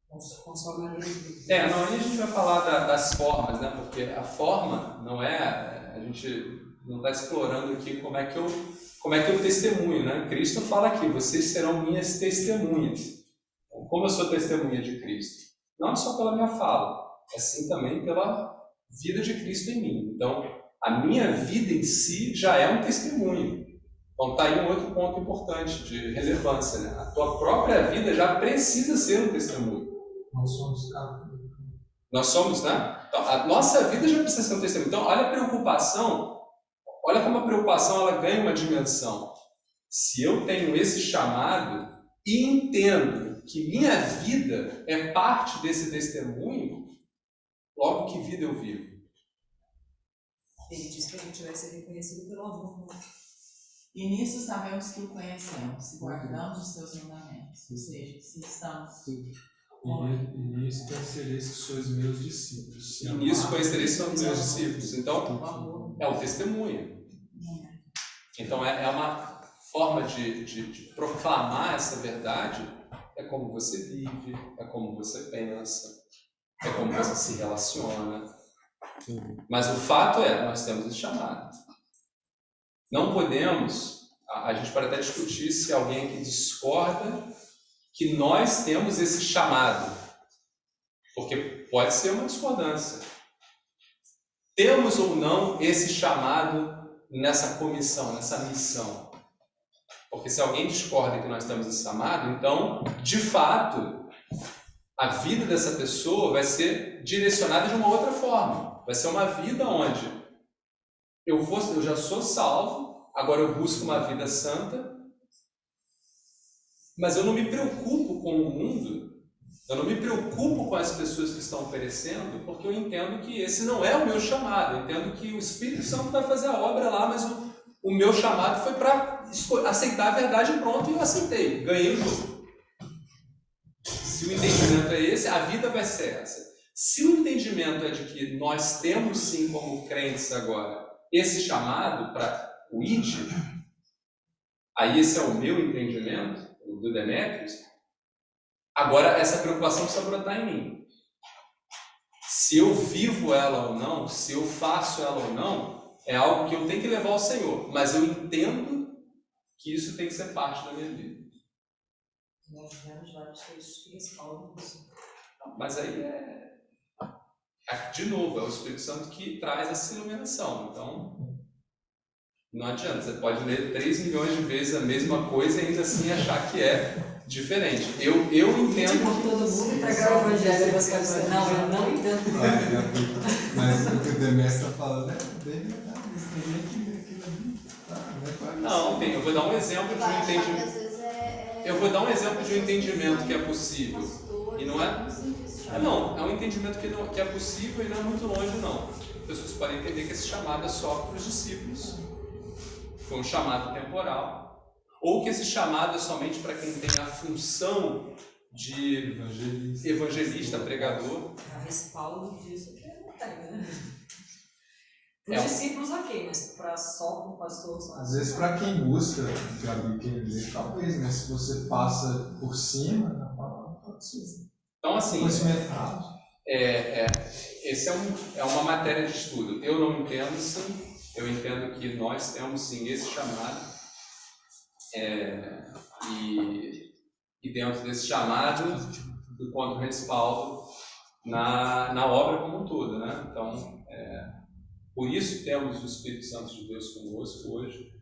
Com sua maneira de vida. Não, aí a gente vai falar das formas, né? Porque a forma não é... A gente não está explorando aqui como é que eu testemunho, né? Cristo fala aqui, vocês serão minhas testemunhas. Como eu sou testemunha de Cristo? Não só pela minha fala, é sim também pela vida de Cristo em mim. Então, a minha vida em si já é um testemunho. Então está aí um outro ponto importante de relevância, né? A tua própria vida já precisa ser um testemunho. Nós somos, né? Então, a nossa vida já precisa ser um testemunho. Então, olha a preocupação, olha como a preocupação ela ganha uma dimensão. Se eu tenho esse chamado e entendo que minha vida é parte desse testemunho, logo que vida eu vivo? Ele disse que a gente vai ser reconhecido pelo amor. Né? E nisso sabemos que o conhecemos, se guardamos os seus mandamentos. Ou seja, se estamos... E nisso conhecereis que sois meus discípulos. E nisso conhecereis que sois meus discípulos. Então, é o testemunho. Então, é uma forma de proclamar essa verdade. É como você vive, é como você pensa, é como você se relaciona. Mas o fato é, nós temos esse chamado. Não podemos, a gente pode até discutir se alguém aqui discorda que nós temos esse chamado, porque pode ser uma discordância. Temos ou não esse chamado nessa comissão, nessa missão? Porque se alguém discorda que nós temos esse chamado, então, de fato, a vida dessa pessoa vai ser direcionada de uma outra forma. Vai ser uma vida onde eu já sou salvo, agora eu busco uma vida santa, mas eu não me preocupo com o mundo, eu não me preocupo com as pessoas que estão perecendo, porque eu entendo que esse não é o meu chamado. Eu entendo que o Espírito Santo vai fazer a obra lá, mas o meu chamado foi para aceitar a verdade e pronto, e eu aceitei, ganhei o jogo. Se o entendimento é esse, a vida vai ser essa. Se o entendimento é de que nós temos sim como crentes agora esse chamado para o id, aí esse é o meu entendimento, o do Demétrios, agora essa preocupação precisa brotar em mim. Se eu vivo ela ou não, se eu faço ela ou não, é algo que eu tenho que levar ao Senhor, mas eu entendo que isso tem que ser parte da minha vida. Nós vemos vários textos que respaldam isso. Mas aí de novo, é o Espírito Santo que traz essa iluminação. Então, Não adianta, você pode ler 3 milhões de vezes a mesma coisa e ainda assim achar que é diferente. Eu entendo Por todo mundo entregar o evangelho das cabeças. Não, eu não entendo. Mas o que o Demésio está falando é bem verdade. Você teria que ver aquilo ali. Não, eu vou dar um exemplo de Vai um achar que entendimento. às vezes Eu vou dar um exemplo de um entendimento que é possível. E não é? Não, é um entendimento que é possível e não é muito longe, não. As pessoas podem entender que esse chamado é só para os discípulos. Foi um chamado temporal. Ou que esse chamado é somente para quem tem a função de evangelista, pregador. Esse Paulo diz que não tem, né? Para os discípulos, ok, mas para só com o pastor. Só às vezes, para quem busca, já vi quem dizer, talvez, mas se você passa por cima, na palavra pode ser. Então, assim, esse é uma matéria de estudo. Eu não entendo, sim. Eu entendo que nós temos, sim, esse chamado. E dentro desse chamado, encontro respaldo na obra como um todo, né? Então, por isso temos o Espírito Santo de Deus conosco hoje.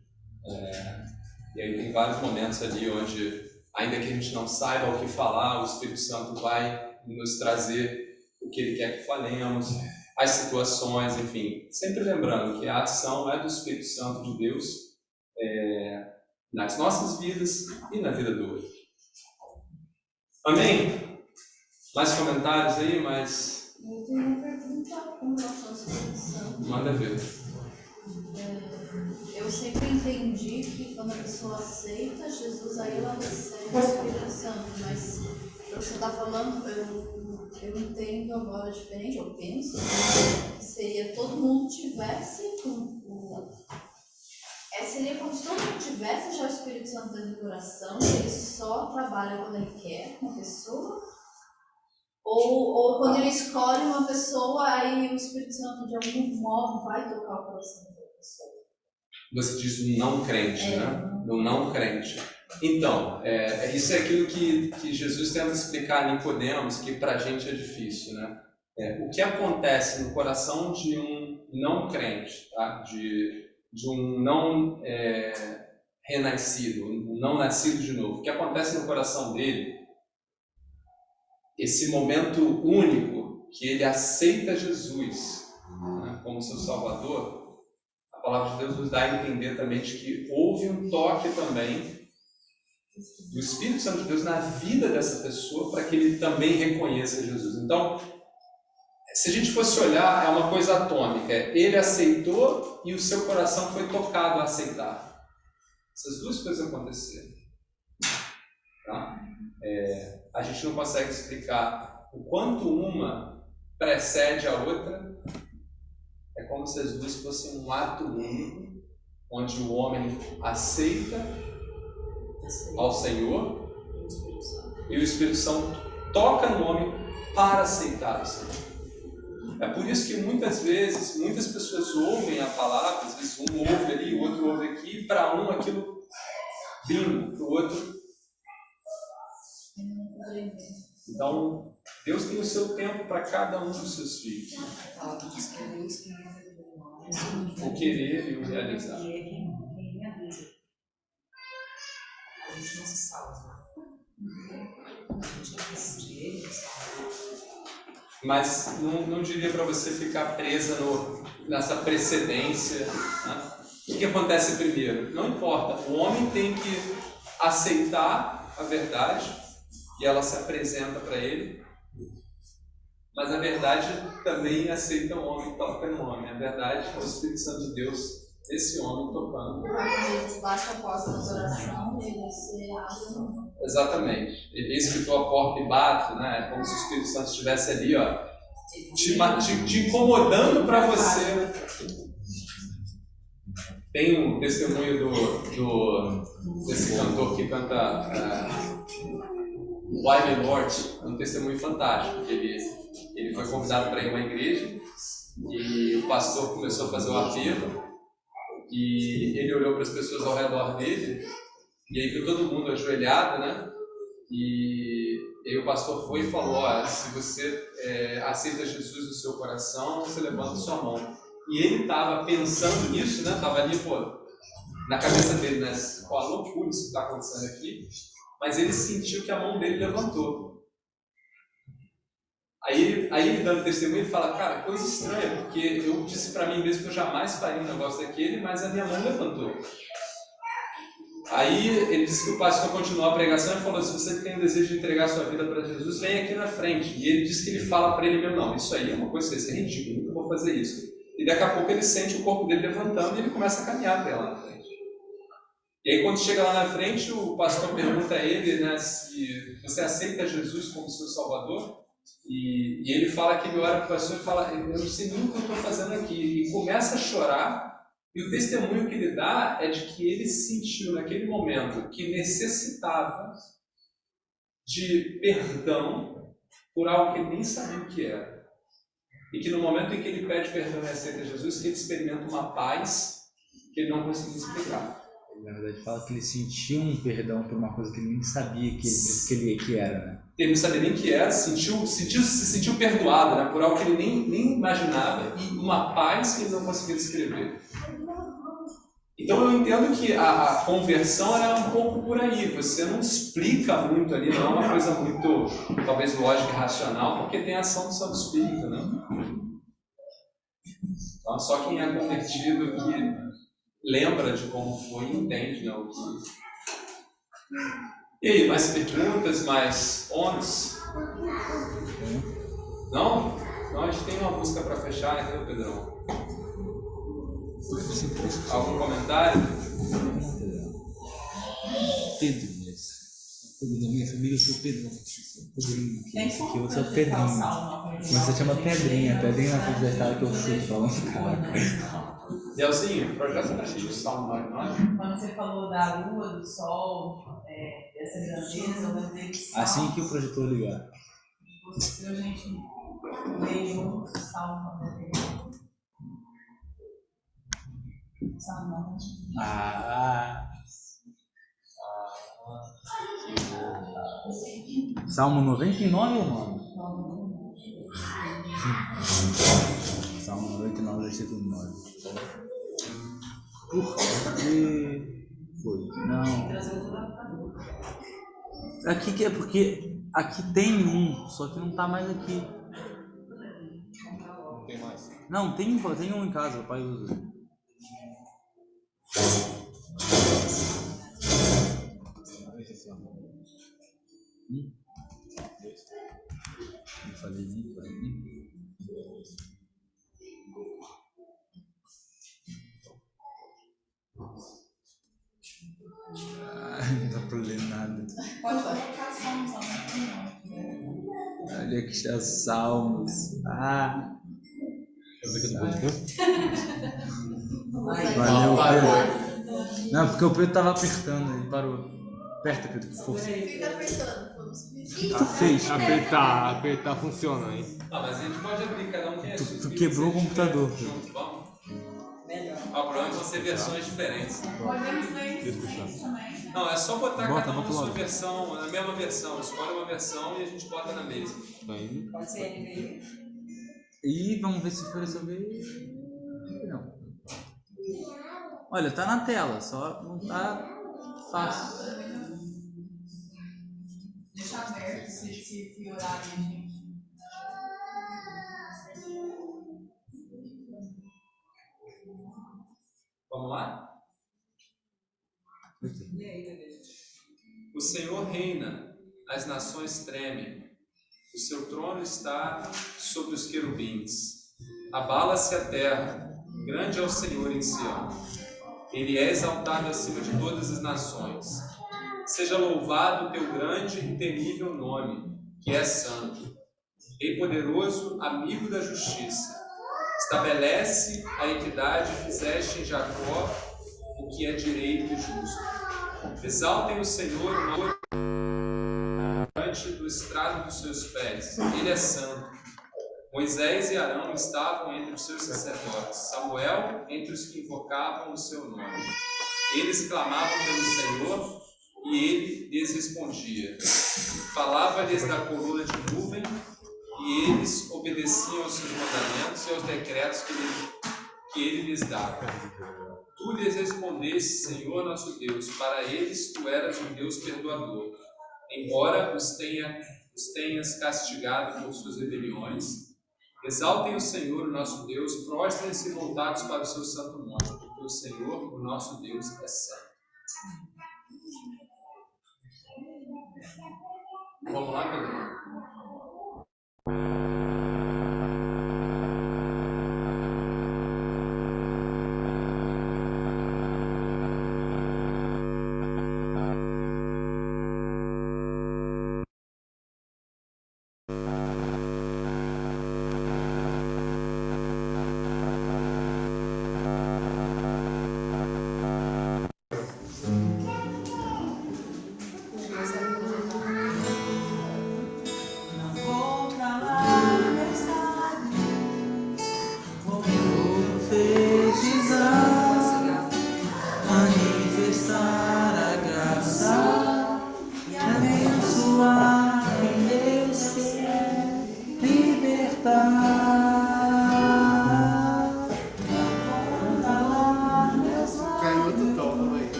E aí tem vários momentos ali onde, ainda que a gente não saiba o que falar, o Espírito Santo vai nos trazer o que Ele quer que falemos, as situações, enfim. Sempre lembrando que a ação é do Espírito Santo de Deus nas nossas vidas e na vida do outro. Amém? Mais comentários aí? Eu tenho uma pergunta com relação ao Espírito Santo. Manda ver. Eu sempre entendi que quando a pessoa aceita Jesus, aí ela recebe o Espírito Santo, mas o que você está falando, eu entendo agora diferente, eu penso que seria todo mundo tivesse seria como se todo mundo tivesse já o Espírito Santo dentro do coração, ele só trabalha quando ele quer com a pessoa, ou quando ele escolhe uma pessoa, aí o Espírito Santo de algum modo vai tocar o coração da pessoa. Você diz um não crente, né? Um não crente. Então, isso é aquilo que Jesus tenta explicar a Nicodemos, que para a gente é difícil, né? O que acontece no coração de um não crente, tá? De um não renascido, um não nascido de novo. O que acontece no coração dele, esse momento único que ele aceita Jesus, né, como seu Salvador, a palavra de Deus nos dá a entender também de que houve um toque também do Espírito Santo de Deus na vida dessa pessoa para que ele também reconheça Jesus. Então, se a gente fosse olhar, é uma coisa atômica. Ele aceitou e o seu coração foi tocado a aceitar. Essas duas coisas aconteceram. Tá? A gente não consegue explicar o quanto uma precede a outra. É como se as duas fossem um ato único, onde o homem aceita ao Senhor e o Espírito Santo toca no homem para aceitar o Senhor. É por isso que muitas vezes, muitas pessoas ouvem a palavra, às vezes um ouve ali, o outro ouve aqui, e para um aquilo bingo, para o outro. Então, Deus tem o seu tempo para cada um dos seus filhos. O querer e o realizar. A gente não se salva. A gente depende de Ele, Mas não diria para você ficar presa nessa precedência. Né? O que acontece primeiro? Não importa. O homem tem que aceitar a verdade e ela se apresenta para ele. Mas a verdade também aceita o homem, toca no homem. A verdade é o Espírito Santo de Deus, esse homem tocando. Quando bate a porta do coração, ele se abre. Exatamente. Ele escritou a porta e bate, né? É como se o Espírito Santo estivesse ali, ó, te incomodando para você. Tem um testemunho desse cantor que canta Why Me Lord, um testemunho fantástico. Ele foi convidado para ir a uma igreja e o pastor começou a fazer o apelo e ele olhou para as pessoas ao redor dele e aí viu todo mundo ajoelhado, né? E aí o pastor foi e falou: se você aceita Jesus no seu coração, você levanta sua mão. E ele estava pensando nisso, né? Estava ali, na cabeça dele, né? Pô, a loucura isso que está acontecendo aqui. Mas ele sentiu que a mão dele levantou. Aí ele dando testemunho, ele fala, cara, coisa estranha, porque eu disse para mim mesmo que eu jamais faria um negócio daquele, mas a minha mão levantou. Aí ele disse que o pastor continuou a pregação e falou, se você tem o desejo de entregar sua vida para Jesus, vem aqui na frente. E ele disse que ele fala para ele mesmo, não, isso aí é uma coisa, isso é ridículo, nunca vou fazer isso. E daqui a pouco ele sente o corpo dele levantando e ele começa a caminhar até lá na frente. E aí quando chega lá na frente, o pastor pergunta a ele, né, se você aceita Jesus como seu salvador. E ele fala que ele ora para o pastor e fala, eu não sei nem o que eu estou fazendo aqui. E começa a chorar. E o testemunho que ele dá é de que ele sentiu naquele momento que necessitava de perdão por algo que ele nem sabia o que era. E que no momento em que ele pede perdão e aceita Jesus, que ele experimenta uma paz que ele não conseguia explicar. Na verdade, fala que ele sentiu um perdão por uma coisa que ele nem sabia que era, né? Ele não sabia nem o que era, se sentiu perdoado, né, por algo que ele nem imaginava, e uma paz que ele não conseguia descrever. Então eu entendo que a conversão é um pouco por aí. Você não explica muito ali, não é uma coisa muito, talvez, lógica e racional, porque tem a ação do Santo Espírito, né? Então só quem é convertido que lembra de como foi e entende, né, o que... E aí, mais perguntas, mais pontos? Não? Então a gente tem uma música para fechar, né, Pedrão? Algum comentário? Pedro, da minha família eu sou Pedro. Pedrinho, que eu sou Pedrinho. Mas você chama Pedrinha. Pedrinha na frente da estrada que eu chuto pra não ficar. Delzinho, o projeto era cheio de salmo, não é? Quando você falou da lua, do sol, dessa grandeza, eu lembrei de salmo. Assim que o projetor ligar. A gente lê junto o salmo também. Salmo. Salmo 99 ou 9? Salmo 99, versículo 9. Por que foi? Não. Aqui que é porque aqui tem um, só que não tá mais aqui. Não tem mais. Não, tem um em casa, o pai usa. Não falei nem. Não dá pra ler nada. Pode colocar salmos lá. Olha que está Salmos. Valeu, Pedro. Não, porque o Pedro tava apertando, ele parou. Aperta, Pedro, com força. Fica apertando, vamos subir. O que tu fez? Apertar funciona, hein? Mas a gente pode abrir, cada um tem a sua. Tu quebrou o computador. Junto, vamos? Melhor. O problema vão ser versões diferentes. Podemos ler isso também. Não, é só botar cada um na sua logo. versão, na mesma versão. Escolhe uma versão e a gente bota na mesa. Pode ser NVI? E vamos ver se for dessa vez. Não. Olha, tá na tela, só não tá fácil. Deixa aberto se piorar, gente. Vamos lá? E aí, bebê? O Senhor reina, as nações tremem. O seu trono está sobre os querubins. Abala-se a terra, grande é o Senhor em Sião. Ele é exaltado acima de todas as nações. Seja louvado o teu grande e temível nome, que é santo. Rei poderoso, amigo da justiça. Estabelece a equidade e fizeste em Jacó o que é direito e justo. Exaltem o Senhor diante do estrado dos seus pés. Ele é santo. Moisés e Arão estavam entre os seus sacerdotes, Samuel entre os que invocavam o seu nome. Eles clamavam pelo Senhor e ele lhes respondia. Falava-lhes da coluna de nuvem e eles obedeciam aos seus mandamentos e aos decretos que ele lhes dava. Tu lhes respondeste, Senhor nosso Deus, para eles tu eras um Deus perdoador, embora os tenhas castigado por suas rebeliões. Exaltem o Senhor, o nosso Deus, prostrem-se voltados para o seu santo monte, porque o Senhor, o nosso Deus, é santo. Vamos lá, Pedro?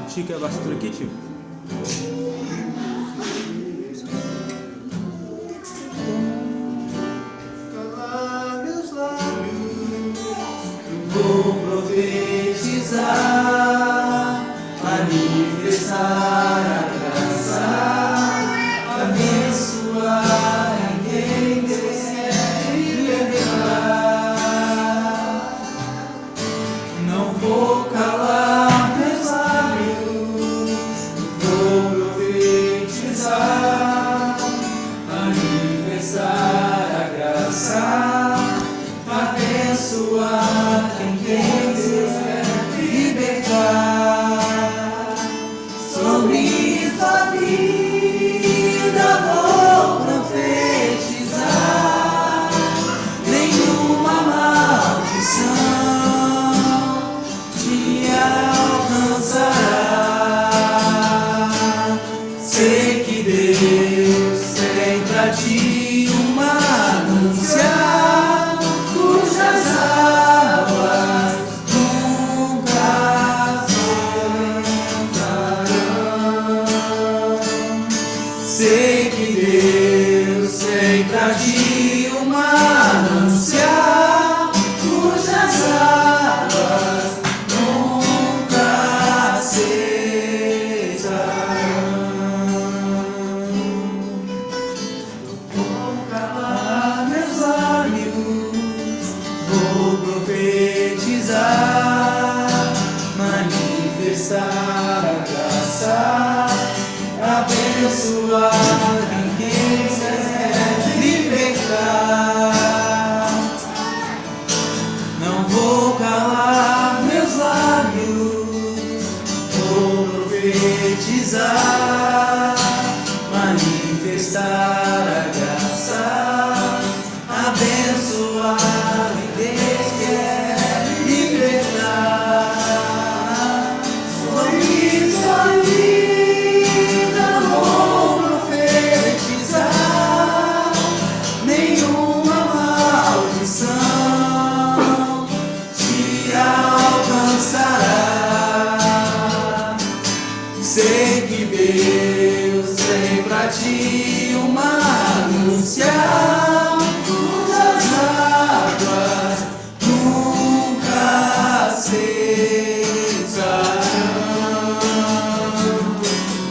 Chico, é a vassoura aqui, tio? Calar meus lábios, vou profetizar, manifestar a graça, abençoar a quem quiser libertar. Não vou calar meus lábios, vou profetizar, manifestar a graça, abençoar quem quiser libertar. Sobre tua vida vou profetizar, nenhuma maldição te alcançará. Sei que Deus tem pra ti uma manancial, cujas águas nunca secarão. Sei que Deus tem pra ti uma manancial, cujas águas nunca secarão. Vou calar meus lábios, vou profetizar, manifestar a graça, abençoar quem quiser libertar. Não vou calar meus lábios, vou profetizar, manifestar a graça, abençoar quem Deus quer libertar. Sobre sua vida vou profetizar, nenhuma maldição te alcançará. Sei que Deus tem pra ti uma manancial, cujas águas nunca secarão.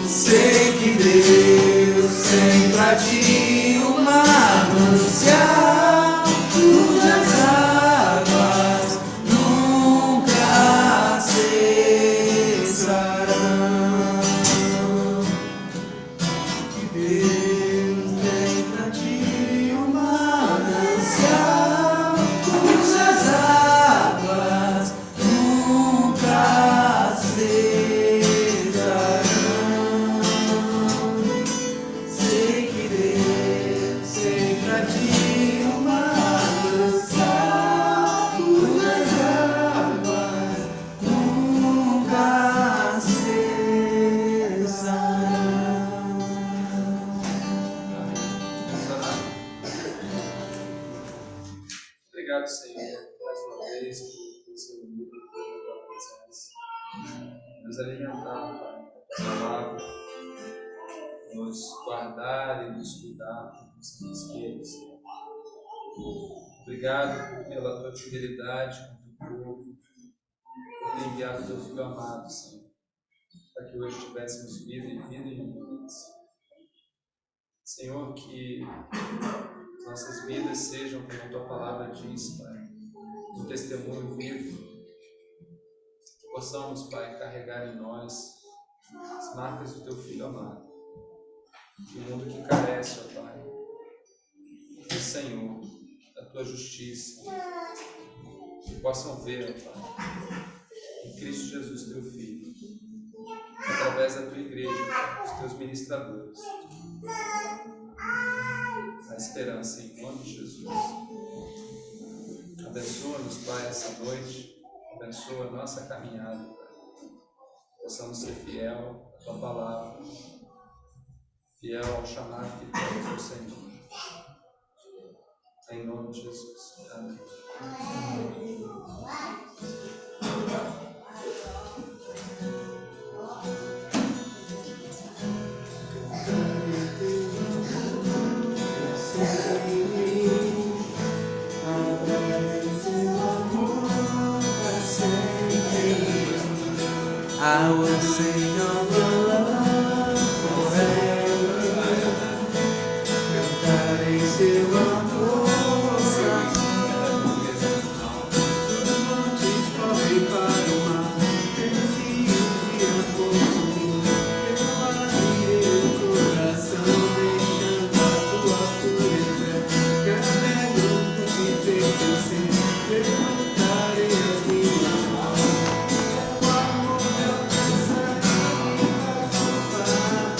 Sei que Deus tem pra ti uma manancial, cujas águas nunca cessarão. Que Deus tem pra ti uma manancial, cujas águas nunca cessarão. Sei que Deus tem pra ti Obrigado, Senhor, mais uma vez, por nos reunir na tua presença, nos alimentar, Pai, com a palavra, nos guardar e nos cuidar, nos esquecer, Senhor. Obrigado pela tua fidelidade com o teu povo, por ter enviado o teu Filho amado, Senhor, para que hoje tivéssemos vida e vida em abundância. Senhor, que nossas vidas sejam, como a tua palavra diz, Pai, um testemunho vivo, que possamos, Pai, carregar em nós as marcas do teu Filho amado, de um mundo que carece, ó Pai, do Senhor, da tua justiça, que possam ver, ó Pai, em Cristo Jesus, teu Filho, através da tua igreja, Pai, dos teus ministradores, a esperança em nome de Jesus. Abençoa-nos, Pai, essa noite, abençoa a nossa caminhada, Pai. Possamos ser fiel à tua palavra, fiel ao chamado que temos do Senhor. Em nome de Jesus. Amém. I will sing of